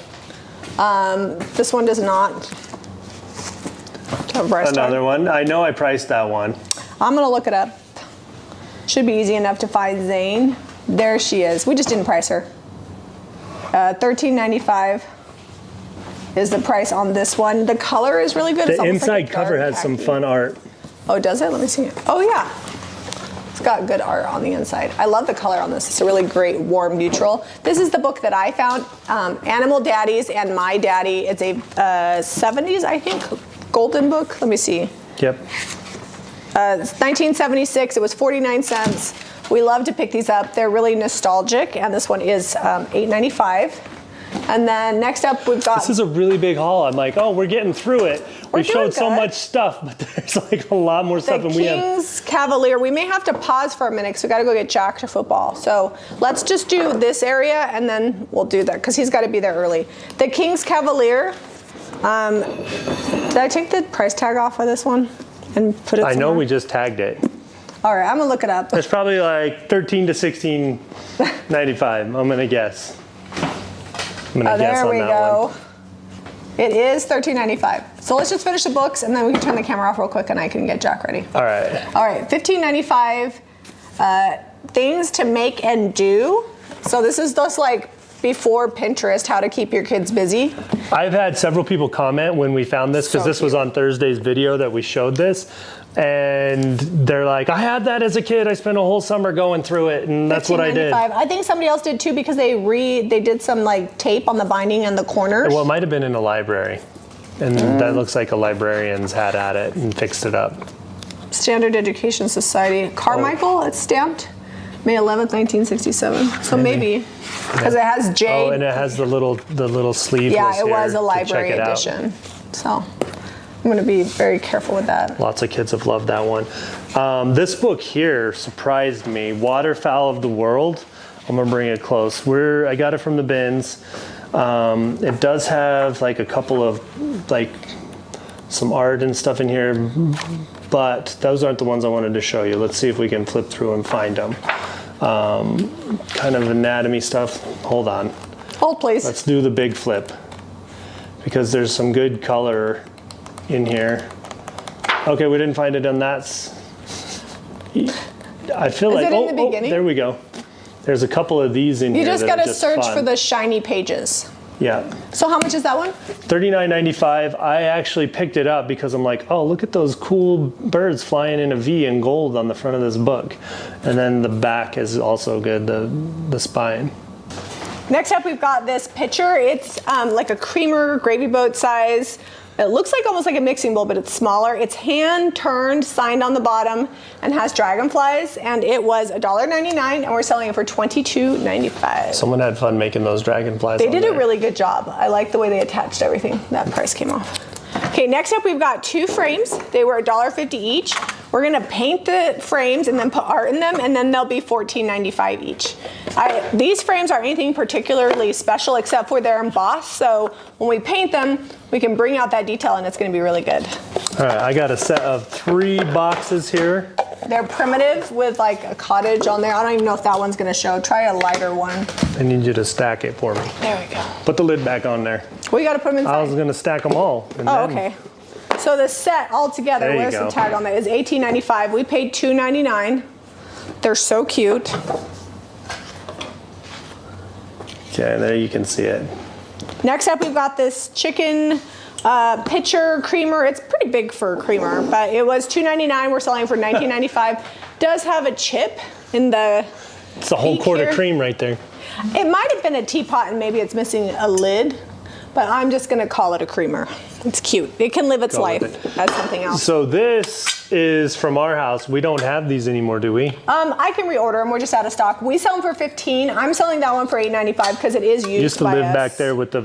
This one does not. Another one. I know I priced that one. I'm gonna look it up. Should be easy enough to find Zane. There she is. We just didn't price her. $13.95 is the price on this one. The color is really good. The It's almost inside like a cover dark has some khaki. fun art. Oh, does it? Let me see. Oh yeah. It's got good art on the inside. I love the color on this. It's a really great warm neutral. This is the book that I found, Animal Daddies and My Daddy. It's a 70s, I think, golden book. Let me see. Yep. It's 1976. It was 49 cents. We love to pick these up. They're really nostalgic, and this one is $8.95. And then next up we've got. This is a really big haul. I'm like, oh, we're getting through it. We doing showed so good. much stuff, but there's like a lot more stuff, The and we have. King's Cavalier. We may have to pause for a minute because we got to go get Jack to football. So let's just do this area and then we'll do that because he's got to be there early. The King's Cavalier. Did I take the price tag off of this one and put it? I know somewhere? we just tagged it. All right, I'm gonna look it up. It's probably like $13 to $16.95. I'm gonna guess. I'm gonna guess There on we that go. one. It is $13.95. So let's just finish the books and then we can turn the camera off real quick and I can get Jack ready. All right. All right, $15.95. Things to make and do. So this is just like before Pinterest, how to keep your kids busy. I've had several people comment when we found this, because So this was on Thursday's video that we showed this, and they're like, I had that as a kid. I spent a whole summer going through it, and that's what I did. $15.95. I think somebody else did too because they did some like tape on the binding and the corners. Well, it might have been in a library, and that looks like a librarian's had at it and fixed it up. Standard Education Society. Carmichael, it's stamped May 11th, 1967. So maybe, because it has J. Oh, and it has the little sleeve. Yeah, it was a library edition. So I'm going to be very careful with that. Lots of kids have loved that one. This book here surprised me. Waterfowl of the World. I'm gonna bring it close. I got it from the bins. It does have like a couple of like some art and stuff in here, but those aren't the ones I wanted to show you. Let's see if we can flip through and find them. Kind of anatomy stuff. Hold on. Hold, please. Let's do the big flip, because there's some good color in here. Okay, we didn't find it on that. I feel like, it in the beginning? There we go. There's a couple of these in here. You just that got are to search fun. for the shiny pages. Yeah. So how much is that one? $39.95. I actually picked it up because I'm like, oh, look at those cool birds flying in a V in gold on the front of this book. And then the back is also good, the spine. Next up, we've got this pitcher. It's like a creamer gravy boat size. It looks like almost like a mixing bowl, but it's smaller. It's hand turned, signed on the bottom, and has dragonflies. And it was $1.99, and we're selling it for $22.95. Someone had fun making those dragonflies. They did a really good job. I like the way they attached everything. That price came off. Okay, next up we've got two frames. They were $1.50 each. We're gonna paint the frames and then put art in them, and then they'll be $14.95 each. These frames aren't anything particularly special except for they're embossed, so when we paint them, we can bring out that detail and it's gonna be really good. All right, I got a set of 3 boxes here. They're primitive with like a cottage on there. I don't even know if that one's gonna show. Try a lighter one. I need you to stack it for me. There we go. Put the lid back on there. We gotta put them inside. I was gonna stack them all. And Oh, then- okay. So the set altogether, There you where's go. the tag on that, is $18.95. We paid $2.99. They're so cute. Okay, there you can see it. Next up, we've got this chicken pitcher creamer. It's pretty big for a creamer, but it was $2.99. We're selling for $19.95. Does have a chip in the. It's a whole quart of cream right there. It might have been a teapot and maybe it's missing a lid, but I'm just gonna call it a creamer. It's cute. It can live its life as something else. So this is from our house. We don't have these anymore, do we? I can reorder them. We're just out of stock. We sell them for $15. I'm selling that one for $8.95 because it is used by us. You used to live back there with the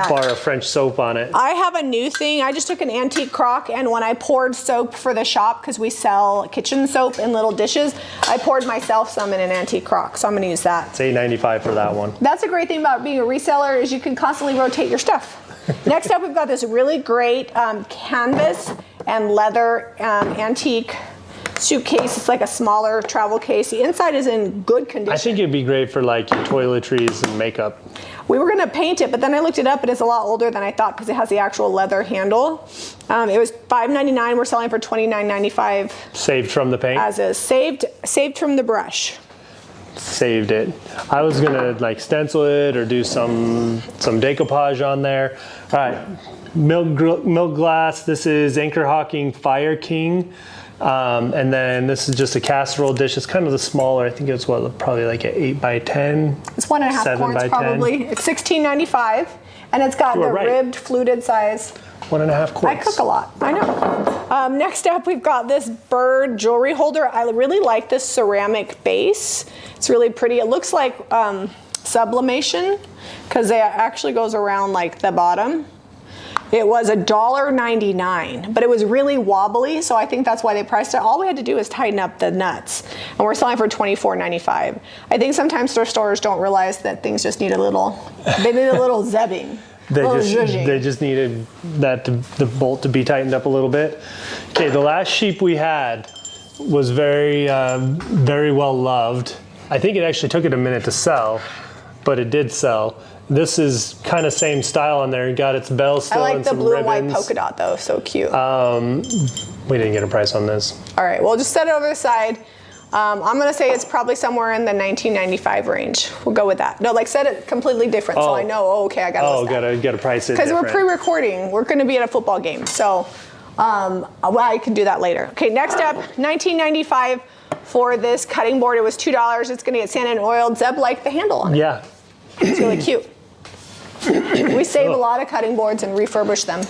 bar of French soap on it. I have a new thing. I just took an antique crock, and when I poured soap for the shop, because we sell kitchen soap in little dishes, I poured myself some in an antique crock. So I'm going to use that. It's $8.95 for that one. That's a great thing about being a reseller is you can constantly rotate your stuff. Next up, we've got this really great canvas and leather antique suitcase. It's like a smaller travel case. The inside is in good condition. I think it'd be great for like your toiletries and makeup. We were gonna paint it, but then I looked it up and it's a lot older than I thought because it has the actual leather handle. It was $5.99. We're selling for $29.95. Saved from the paint? As is. Saved from the brush. Saved it. I was gonna like stencil it or do some decoupage on there. All right, milk glass. This is Anchor Hawking Fire King. And then this is just a casserole dish. It's kind of the smaller. I think it's probably like an 8 by 10. It's 1.5 quarts probably. It's $16.95, and it's got the ribbed fluted size. 1.5 quarts. I cook a lot. I know. Next up, we've got this bird jewelry holder. I really like this ceramic base. It's really pretty. It looks like sublimation because it actually goes around like the bottom. It was $1.99, but it was really wobbly, so I think that's why they priced it. All we had to do is tighten up the nuts, and we're selling for $24.95. I think sometimes thrift stores don't realize that things just need a little, they need a little zebbing. They just needed the bolt to be tightened up a little bit. Okay, the last sheep we had was very well loved. I think it actually took it a minute to sell, but it did sell. This is kind of same style on there. It got its bell still and some ribbons. I like the blue and white polka dot though, so cute. We didn't get a price on this. All right, we'll just set it over the side. I'm gonna say it's probably somewhere in the $19.95 range. We'll go with that. No, like set it completely different so I know, okay, I gotta list that. Gotta price it because we're pre-recording. We're gonna be at a football game, so I can do that later. Okay, next up, $19.95 for this cutting board. It was $2. It's gonna get sanded and oiled. Zeb liked the handle on it. Yeah. It's really cute. We save a lot of cutting boards and refurbish them.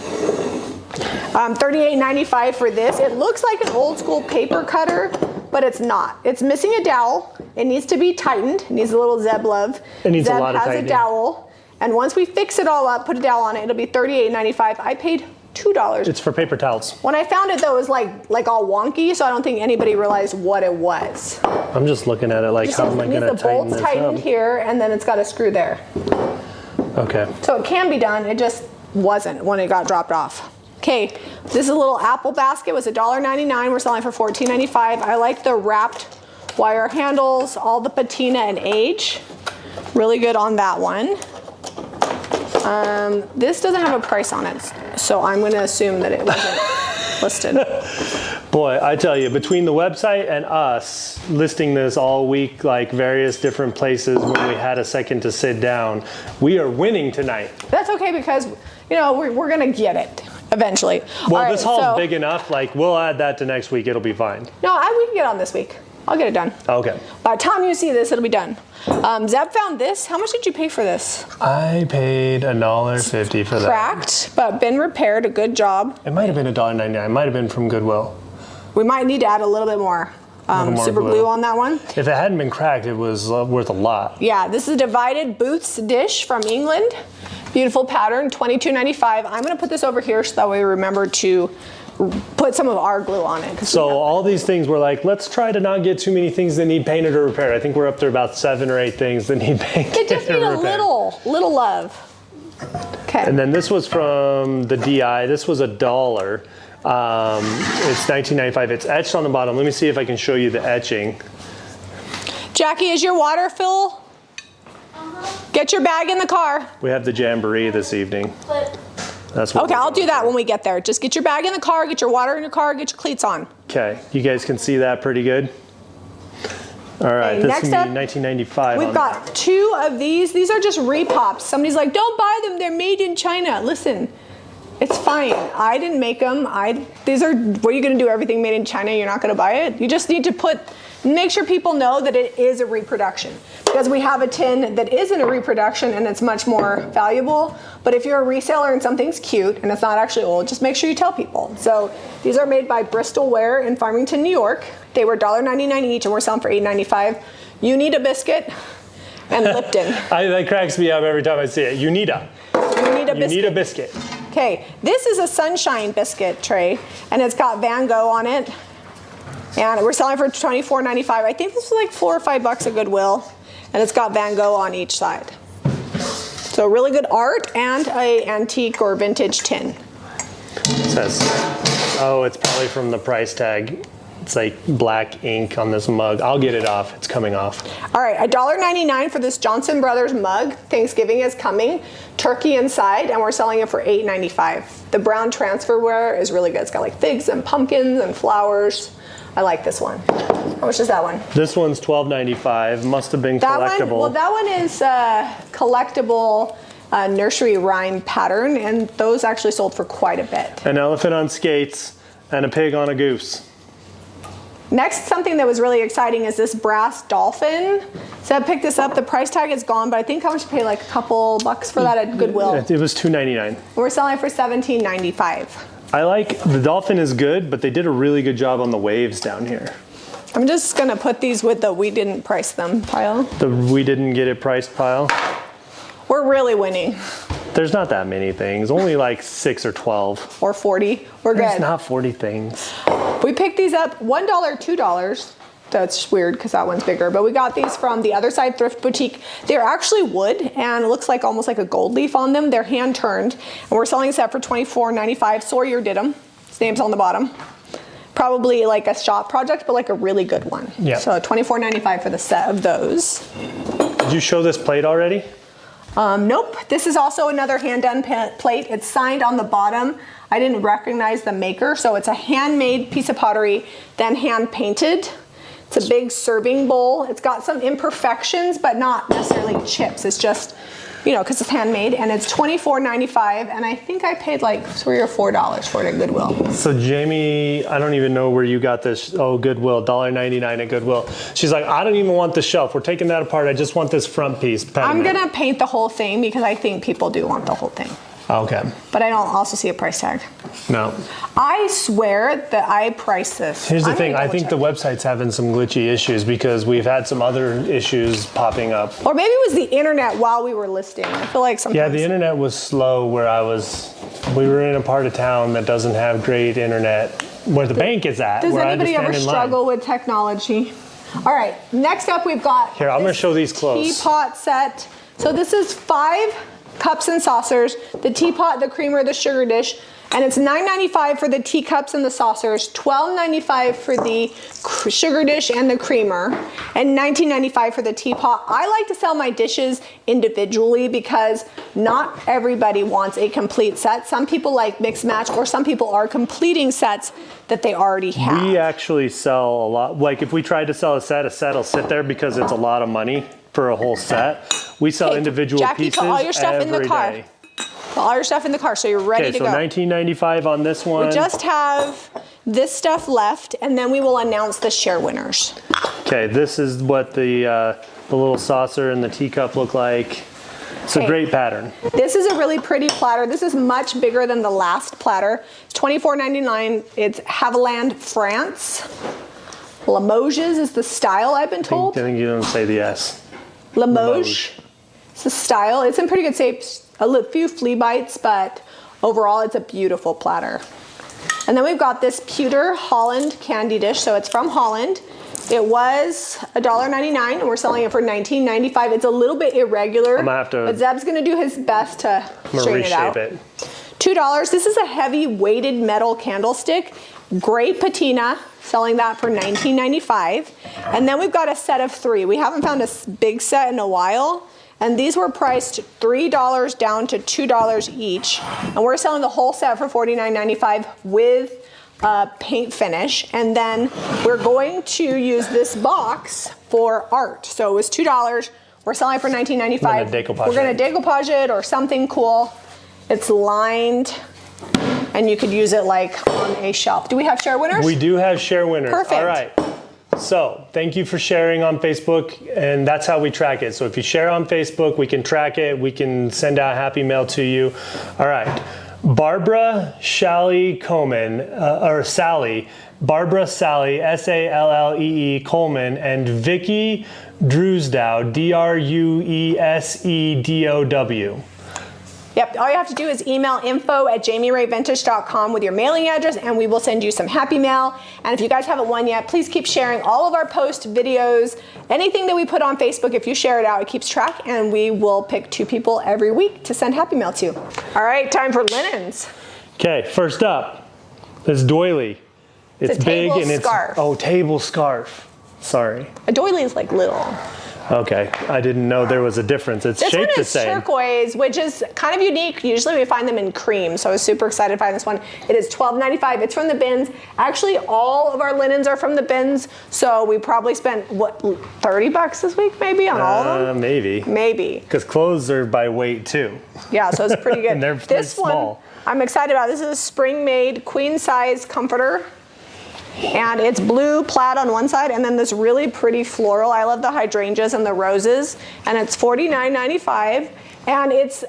$38.95 for this. It looks like an old school paper cutter, but it's not. It's missing a dowel. It needs to be tightened. It needs a little Zeb love. It needs a lot of tightening. Zeb has a dowel, and once we fix it all up, put a dowel on it, it'll be $38.95. I paid $2. It's for paper towels. When I found it though, it was like all wonky, so I don't think anybody realized what it was. I'm just looking at it like, how am I going to tighten this up? The bolt's tightened here, and then it's got a screw there. Okay. So it can be done, it just wasn't when it got dropped off. Okay, this is a little apple basket. It was $1.99. We're selling for $14.95. I like the wrapped wire handles, all the patina and age. Really good on that one. This doesn't have a price on it, so I'm going to assume that it wasn't listed. Boy, I tell you, between the website and us listing this all week, like various different places when we had a second to sit down, we are winning tonight. That's okay because, you know, we're going to get it eventually. Well, this haul's big enough, like we'll add that to next week. It'll be fine. No, we can get on this week. I'll get it done. Okay. By the time you see this, it'll be done. Zeb found this. How much did you pay for this? I paid $1.50 for that. Cracked, but been repaired. A good job. It might have been $1.99. It might have been from Goodwill. We might need to add a little bit more, super glue on that one. If it hadn't been cracked, it was worth a lot. Yeah, this is a divided Booth's dish from England. Beautiful pattern, $22.95. I'm going to put this over here so that way we remember to put some of our glue on it. So all these things we're like, let's try to not get too many things that need painted or repaired. I think we're up to about 7 or 8 things that need painted. They just need a little love. Okay. And then this was from the DI. This was $1. It's $19.95. It's etched on the bottom. Let me see if I can show you the etching. Jackie, is your water full? Get your bag in the car. We have the jamboree this evening. That's what okay, I'll do that when we get there. Just get your bag in the car, get your water in your car, get your cleats on. Okay, you guys can see that pretty good. All right, this is going to be $19.95. We've got 2 of these. These are just repops. Somebody's like, don't buy them. They're made in China. Listen, It's fine. I didn't make them. These are, what are you going to do? Everything made in China, you're not going to buy it? You just need to make sure people know that it is a reproduction. Because we have a tin that isn't a reproduction and it's much more valuable. But if you're a reseller and something's cute and it's not actually old, just make sure you tell people. So these are made by Bristol Ware in Farmington, New York. They were $1.99 each and we're selling for $8.95. You need a biscuit and Lipton. That cracks me up every time I see it. You need a biscuit. Okay, this is a sunshine biscuit tray, and it's got Van Gogh on it, and we're selling for $24.95. I think this is like $4 or $5 at Goodwill, and it's got Van Gogh on each side. So really good art and a antique or vintage tin. It says, oh, it's probably from the price tag. It's like black ink on this mug. I'll get it off. It's coming off. All right, $1.99 for this Johnson Brothers mug. Thanksgiving is coming. Turkey inside, and we're selling it for $8.95. The brown transferware is really good. It's got like figs and pumpkins and flowers. I like this one. How much is that one? This one's $12.95. Must have been collectible. That one is collectible nursery rhyme pattern, and those actually sold for quite a bit. An elephant on skates and a pig on a goose. Next, something that was really exciting is this brass dolphin. So I picked this up. The price tag is gone, but I think how much you pay, like a couple bucks for that at Goodwill. It was $2.99. We're selling it for $17.95. I like, the dolphin is good, but they did a really good job on the waves down here. I'm just gonna put these with the we didn't price them pile. The we didn't get it priced pile. We're really winning. There's not that many things, only like 6 or 12. Or 40, we're good. There's not 40 things. We picked these up, $1, $2. That's weird because that one's bigger, but we got these from the Other Side Thrift Boutique. They're actually wood and it looks like almost like a gold leaf on them. They're hand turned and we're selling this set for $24.95. Sawyer did them. His name's on the bottom. Probably like a shop project, but like a really good one. Yeah. So $24.95 for the set of those. Did you show this plate already? Nope. This is also another hand-done plate. It's signed on the bottom. I didn't recognize the maker, so it's a handmade piece of pottery, then hand-painted. It's a big serving bowl. It's got some imperfections, but not necessarily chips. It's just, you know, because it's handmade, and it's $24.95, and I think I paid like $3 or $4 for it at Goodwill. So Jamie, I don't even know where you got this. Oh, Goodwill, $1.99 at Goodwill. She's like, I don't even want the shelf. We're taking that apart. I just want this front piece. I'm gonna paint the whole thing because I think people do want the whole thing. Okay. But I don't also see a price tag. No. I swear that I priced this. Here's the thing. I think the website's having some glitchy issues because we've had some other issues popping up. Or maybe it was the internet while we were listing. I feel like sometimes. Yeah, the internet was slow where we were in a part of town that doesn't have great internet where the bank is at. Does anybody ever struggle with technology? All right, next up we've got. Here, I'm going to show these close. Teapot set. So this is 5 cups and saucers, the teapot, the creamer, the sugar dish, and it's $9.95 for the teacups and the saucers, $12.95 for the sugar dish and the creamer, and $19.95 for the teapot. I like to sell my dishes individually because not everybody wants a complete set. Some people like mix match, or some people are completing sets that they already have. We actually sell a lot. Like if we tried to sell a set will sit there because it's a lot of money for a whole set. We sell individual Jackie, pieces put all your stuff in the car. day. Put all your stuff in the car so you're ready to go. Okay, so $19.95 on this one. We just have this stuff left, and then we will announce the share winners. Okay, this is what the little saucer and the teacup look like. It's a great pattern. This is a really pretty platter. This is much bigger than the last platter. It's $24.99. It's Haviland, France. Limoges is the style, I've been told. I think you don't say the S. Limoges. It's the style. It's in pretty good shape. A few flea bites, but overall it's a beautiful platter. And then we've got this pewter Holland candy dish. So it's from Holland. It was $1.99 and we're selling it for $19.95. It's a little bit irregular. I'm gonna have to. But Zeb's gonna do his best to straighten it out. $2. This is a heavy weighted metal candlestick. Great patina. Selling that for $19.95. And then we've got a set of 3. We haven't found a big set in a while. And these were priced $3 down to $2 each. And we're selling the whole set for $49.95 with paint finish. And then we're going to use this box for art. So it was $2. We're selling it for $19.95. We're gonna decoupage it or something cool. It's lined. And you could use it like on a shelf. Do we have share winners? We do have share winners. Perfect. All right. So thank you for sharing on Facebook, and that's how we track it. So if you share on Facebook, we can track it. We can send out happy mail to you. All right. Barbara Shally Coleman, or Sally, Barbara Sally, Sallee Coleman, and Vicky Drewsdow, Druesedow. Yep, all you have to do is email info@jamierayvintage.com with your mailing address, and we will send you some happy mail. And if you guys haven't won yet, please keep sharing all of our posts, videos, anything that we put on Facebook. If you share it out, it keeps track, and we will pick 2 people every week to send happy mail to. All right, time for linens. Okay, first up, this doily. It's a big table and it's scarf. table scarf. Sorry. A doily is like little. Okay, I didn't know there was a difference. It's This one shaped the is same. turquoise, which is kind of unique. Usually we find them in cream, so I was super excited to find this one. It is $12.95. It's from the bins. Actually, all of our linens are from the bins, so we probably spent, what, $30 this week maybe on all of them? Maybe. Maybe. Because clothes are by weight too. Yeah, so it's pretty good. And they're pretty small. One, I'm excited about. This is a spring-made queen-size comforter. And it's blue plaid on one side, and then this really pretty floral. I love the hydrangeas and the roses, and it's $49.95. And it's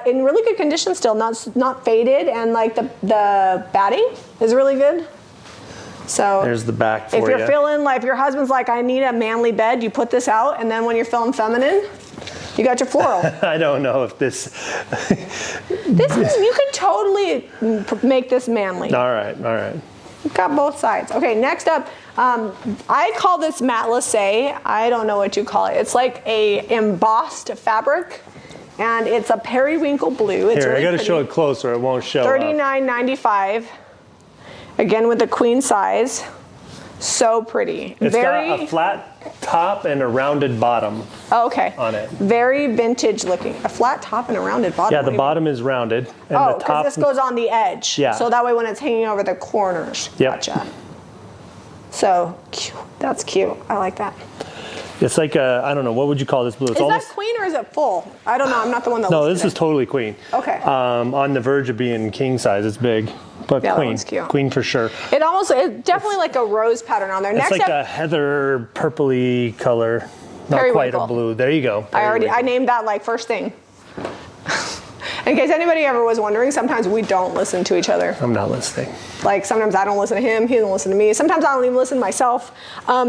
in really good condition still, not faded, and like the batting is really good. So there's the back for you. If you're feeling like, if your husband's like, I need a manly bed, you put this out, and then when you're feeling feminine, you got your floral. I don't know if this. You could totally make this manly. All right, all right. Got both sides. Okay, next up, I call this matelassé. I don't know what you call it. It's like a embossed fabric, and it's a periwinkle blue. It's Here, really I gotta pretty. show it closer. It won't show. $39.95. Again with the queen size. So pretty. It's got a flat top and a rounded bottom. Oh, okay. On it. Very vintage looking. A flat top and a rounded bottom. Yeah, the bottom is rounded, and Oh, the top. because this goes on the edge. Yeah. So that way when it's hanging over the corners. Yep. Gotcha. So cute. That's cute. I like that. It's like a, I don't know, what would you call this blue? It's Is almost. that queen or is it full? I don't know. I'm not the one that. No, listed this it. is totally queen. Okay. On the verge of being king size. It's big, but Yeah, that queen. one's cute. Queen for sure. It's definitely like a rose pattern on there. It's Next like up, a heather purpley color. Not quite a Periwinkle. blue. There you go. I named that like first thing. In case anybody ever was wondering, sometimes we don't listen to each other. I'm not listening. Like sometimes I don't listen to him, he doesn't listen to me. Sometimes I don't even listen to myself.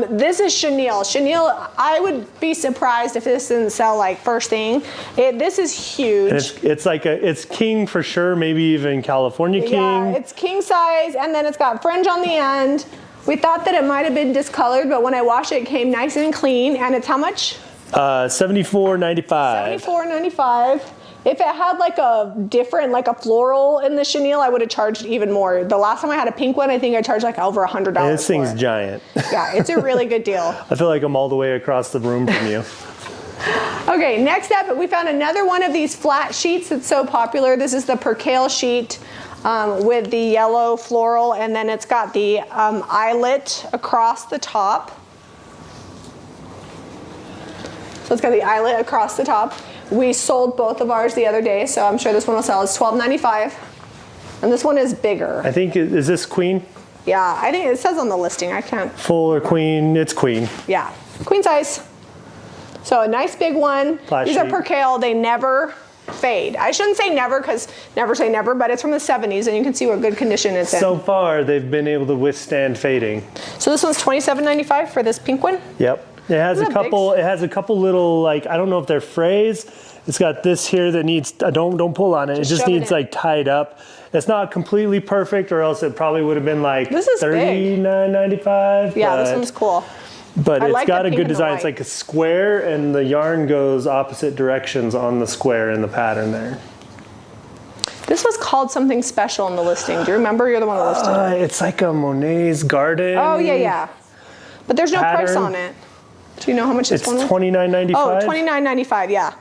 This is Chenille. Chenille, I would be surprised if this didn't sell like first thing. This is huge. And it's king for sure, maybe even California king. Yeah, it's king size, and then it's got fringe on the end. We thought that it might have been discolored, but when I washed it, it came nice and clean. And it's how much? $74.95. $74.95. If it had like a different, like a floral in the chenille, I would have charged even more. The last time I had a pink one, I think I charged like over $100 This thing's for it. giant. Yeah, it's a really good deal. I feel like I'm all the way across the room from you. Okay, next up, we found another one of these flat sheets that's so popular. This is the percale sheet with the yellow floral, and then it's got the eyelet across the top. So it's got the eyelet across the top. We sold both of ours the other day, so I'm sure this one will sell. It's $12.95, and this one is bigger. I think, is this queen? Yeah, I think it says on the listing. I can't. Full or queen? It's queen. Yeah, queen size. So a nice big one. Flat These are sheet. percale. They never fade. I shouldn't say never because never say never, but it's from the 70s, and you can see what good condition it's in. So far, they've been able to withstand fading. So this one's $27.95 for this pink one. Yep. It has Isn't a that couple. big? It has a couple little, like, I don't know if they're frays. It's got this here that needs. Don't pull on it. It just shove it needs in. like tied up. It's not completely perfect, or else it probably would have been like This is big. $39.95. Yeah, this one's cool. But I it's like got the a pink good and the design. It's white. like a square, and the yarn goes opposite directions on the square in the pattern there. This was called something special in the listing. Do you remember? You're the one that listed it. It's like a Monet's Garden. Oh, yeah. But there's no price pattern. on it. Do you know how much this It's one was? $29.95. Oh, $29.95, yeah.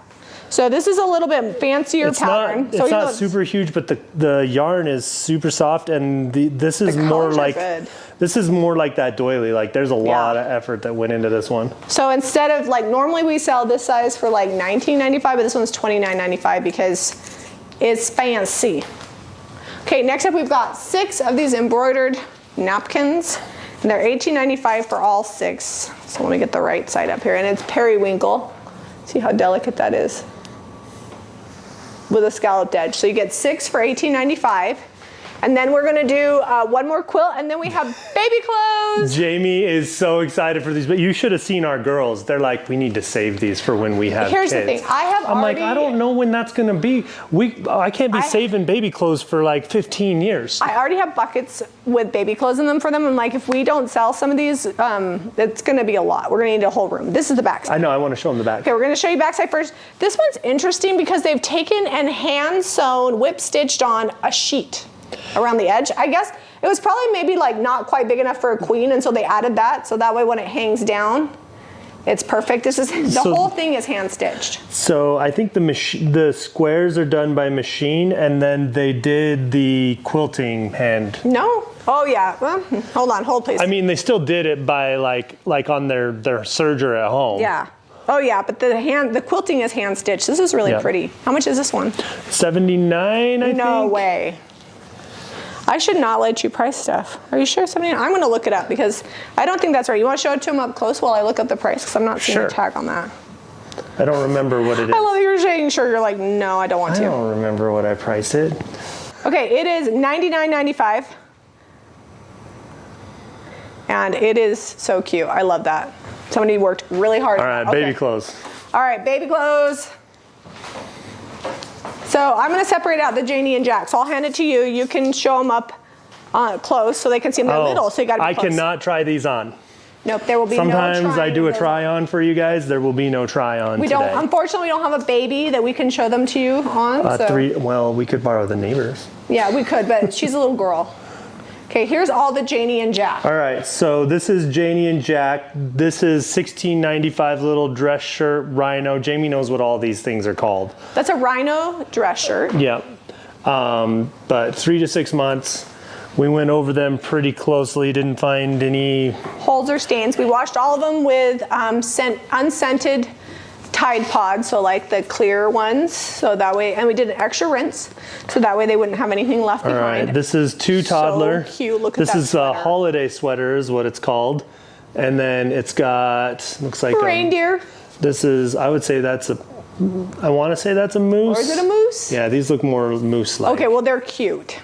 So this is a little bit fancier It's pattern. not. So It's even not though super huge, but the yarn is super soft, and this is The more colors are like good. this is more like that doily. Like there's a lot Yeah. of effort that went into this one. So instead of like normally we sell this size for like $19.95, but this one's $29.95 because it's fancy. Okay, next up we've got 6 of these embroidered napkins. And they're $18.95 for all 6. So let me get the right side up here. And it's periwinkle. See how delicate that is? With a scalloped edge. So you get 6 for $18.95. And then we're gonna do one more quilt, and then we have baby clothes. Jamie is so excited for these, but you should have seen our girls. They're like, we need to save these for when we have Here's kids. the thing, I'm like, I don't know when that's gonna be. I can't be saving baby clothes for like 15 years. I already have buckets with baby clothes in them for them. I'm like, if we don't sell some of these, it's gonna be a lot. We're gonna need a whole room. This is the back side. I know, I wanna show them the back. Okay, we're gonna show you backside first. This one's interesting because they've taken and hand sewn, whip stitched on a sheet around the edge. I guess it was probably maybe like not quite big enough for a queen, and so they added that, so that way when it hangs down, it's perfect. This is the whole thing is hand stitched. So I think the squares are done by machine, and then they did the quilting hand. No? Oh yeah. Well, hold please. I mean, they still did it by like on their serger at home. Yeah. Oh yeah, but the quilting is hand stitched. This is really pretty. How much is this one? $79, I think. No way. I should not let you price stuff. Are you sure? $79? I'm gonna look it up because I don't think that's right. You wanna show it to them up close while I look up the price? Because I'm not seeing a tag on that. I don't remember what it is. I love that you're saying sure. You're like, no, I don't want to. I don't remember what I priced it. Okay, it is $99.95. And it is so cute. I love that. Somebody worked really hard. All right, baby clothes. All right, baby clothes. So I'm going to separate out the Janie and Jack. So I'll hand it to you. You can show them up close so they can see them. They're little, so you got to be close. I cannot try these on. Nope, there will be Sometimes no I do a try on for you guys. There will be no try on today. Unfortunately, we don't have a baby that we can show them to you on. Well, we could borrow the neighbors. Yeah, we could, but she's a little girl. Okay, here's all the Janie and Jack. All right, so this is Janie and Jack. This is $16.95 little dress shirt, rhino. Jamie knows what all these things are called. That's a rhino dress shirt. Yep, but 3 to 6 months. We went over them pretty closely, didn't find any holes or stains. We washed all of them with unscented Tide Pods, so like the clear ones, so that way, and we did an extra rinse, so that way they wouldn't have anything left behind. All right, this is toddler. So cute, look at that. This is a holiday sweater is what it's called. And then it's got, looks like reindeer. This is, I would say that's I want to say that's a moose. Or is it a moose? Yeah, these look more moose-like. Okay, well they're cute.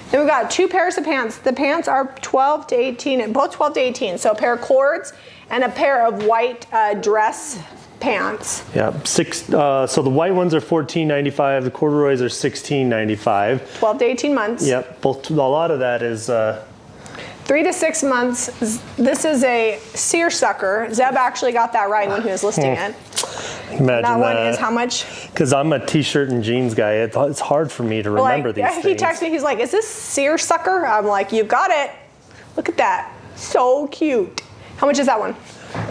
Then we've got 2 pairs of pants. The pants are 12 to 18, both 12 to 18. So a pair of cords and a pair of white dress pants. Yeah, so the white ones are $14.95. The corduroys are $16.95. 12 to 18 months. Yep, a lot of that is 3 to 6 months. This is a seersucker. Zeb actually got that right when he was listing it. Imagine that one is how much? Because I'm a t-shirt and jeans guy. It's hard for me to remember these things. He texted me, he's like, is this seersucker? I'm like, you got it. Look at that. So cute. How much is that one?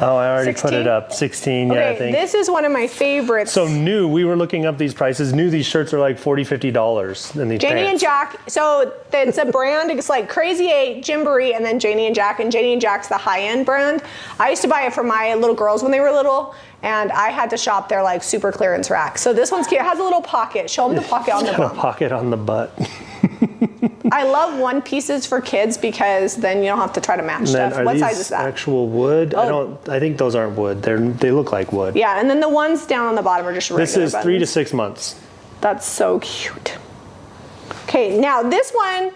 Oh, I already put it up. 16, okay, yeah, I think. This is one of my favorites. So we were looking up these prices. These shirts are like $40, $50 in these Janie pants. and Jack, so it's a brand, it's like Crazy 8, Gymboree, and then Janie and Jack, and Janie and Jack's the high-end brand. I used to buy it for my little girls when they were little, and I had to shop their like super clearance rack. So this one's cute. It has a little pocket. Show them the pocket on the butt. A pocket on the butt. I love one pieces for kids because then you don't have to try to match stuff. What size is that? Actual wood? Oh. I think those aren't wood. They look like wood. Yeah, and then the ones down on the bottom are just regular This is buttons. 3 to 6 months. That's so cute. Okay, now this one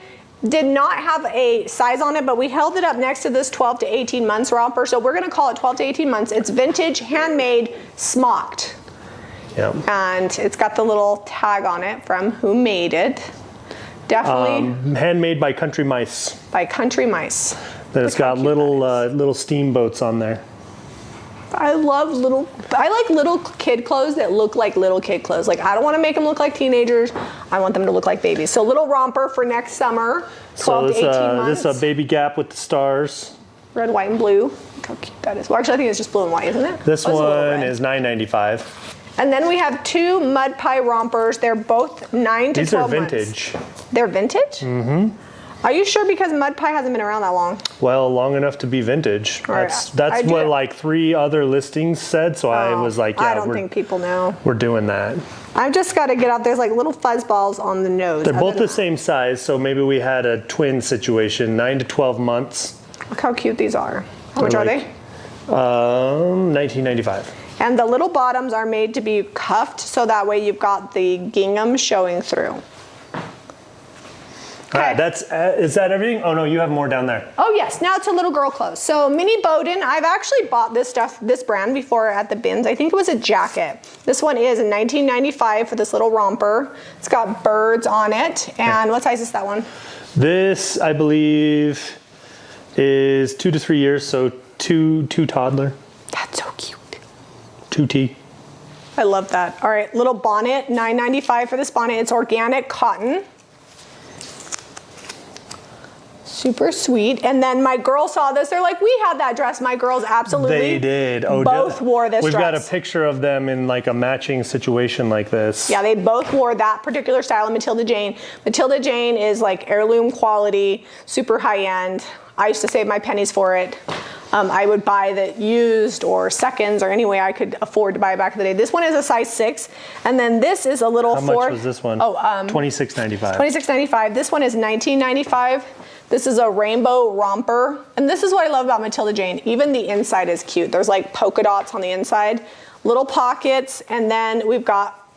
did not have a size on it, but we held it up next to this 12 to 18 months romper, so we're gonna call it 12 to 18 months. It's vintage, handmade, smocked. Yeah. And it's got the little tag on it from who made it. Definitely. Handmade by Country Mice. By Country Mice. Then it's got little steamboats on there. I like little kid clothes that look like little kid clothes. Like, I don't want to make them look like teenagers. I want them to look like babies. So little romper for next summer, 12 to 18 months. This is a baby gap with the stars. Red, white, and blue. Look how cute that is. Well, actually, I think it's just blue and white, isn't it? This one is $9.95. And then we have 2 mud pie rompers. They're both 9 to 12 months. These are vintage. They're vintage? Mm-hmm. Are you sure? Because mud pie hasn't been around that long. Well, long enough to be vintage. That's what like 3 other listings said. So I was like, yeah, I don't think people know. We're doing that. I've just got to get out, there's like little fuzz balls on the nose. They're both the same size, so maybe we had a twin situation, 9 to 12 months. Look how cute these are. How much are they? $19.95. And the little bottoms are made to be cuffed, so that way you've got the gingham showing through. All right, is that everything? Oh no, you have more down there. Oh yes, now it's a little girl clothes. So Mini Bowden, I've actually bought this stuff, this brand before at the bins. I think it was a jacket. This one is in $19.95 for this little romper. It's got birds on it. And what size is that one? This, I believe, is 2 to 3 years, so two toddler. That's so cute. 2T. I love that. All right, little bonnet, $9.95 for this bonnet. It's organic cotton. Super sweet. And then my girls saw this. They're like, we had that dress. My girls absolutely They did. Oh, both wore this We've dress. got a picture of them in like a matching situation like this. Yeah, they both wore that particular style of Matilda Jane. Matilda Jane is like heirloom quality, super high end. I used to save my pennies for it. I would buy the used or seconds or any way I could afford to buy it back in the day. This one is a size 6. And then this is a little How much was this one? Oh, $26.95. $26.95. This one is $19.95. This is a rainbow romper. And this is what I love about Matilda Jane. Even the inside is cute. There's like polka dots on the inside, little pockets, and then we've got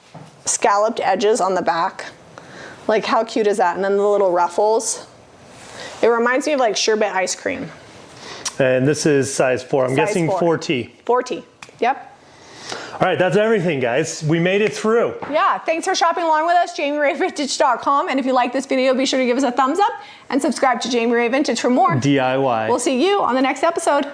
scalloped edges on the back. Like how cute is that? And then the little ruffles. It reminds me of like sherbet ice cream. And this is size 4. I'm guessing 4T. 4T, yep. All right, that's everything, guys. We made it through. Yeah, thanks for shopping along with us, JamieRayVintage.com. And if you like this video, be sure to give us a thumbs up and subscribe to Jamie Ray Vintage for more DIY. We'll see you on the next episode.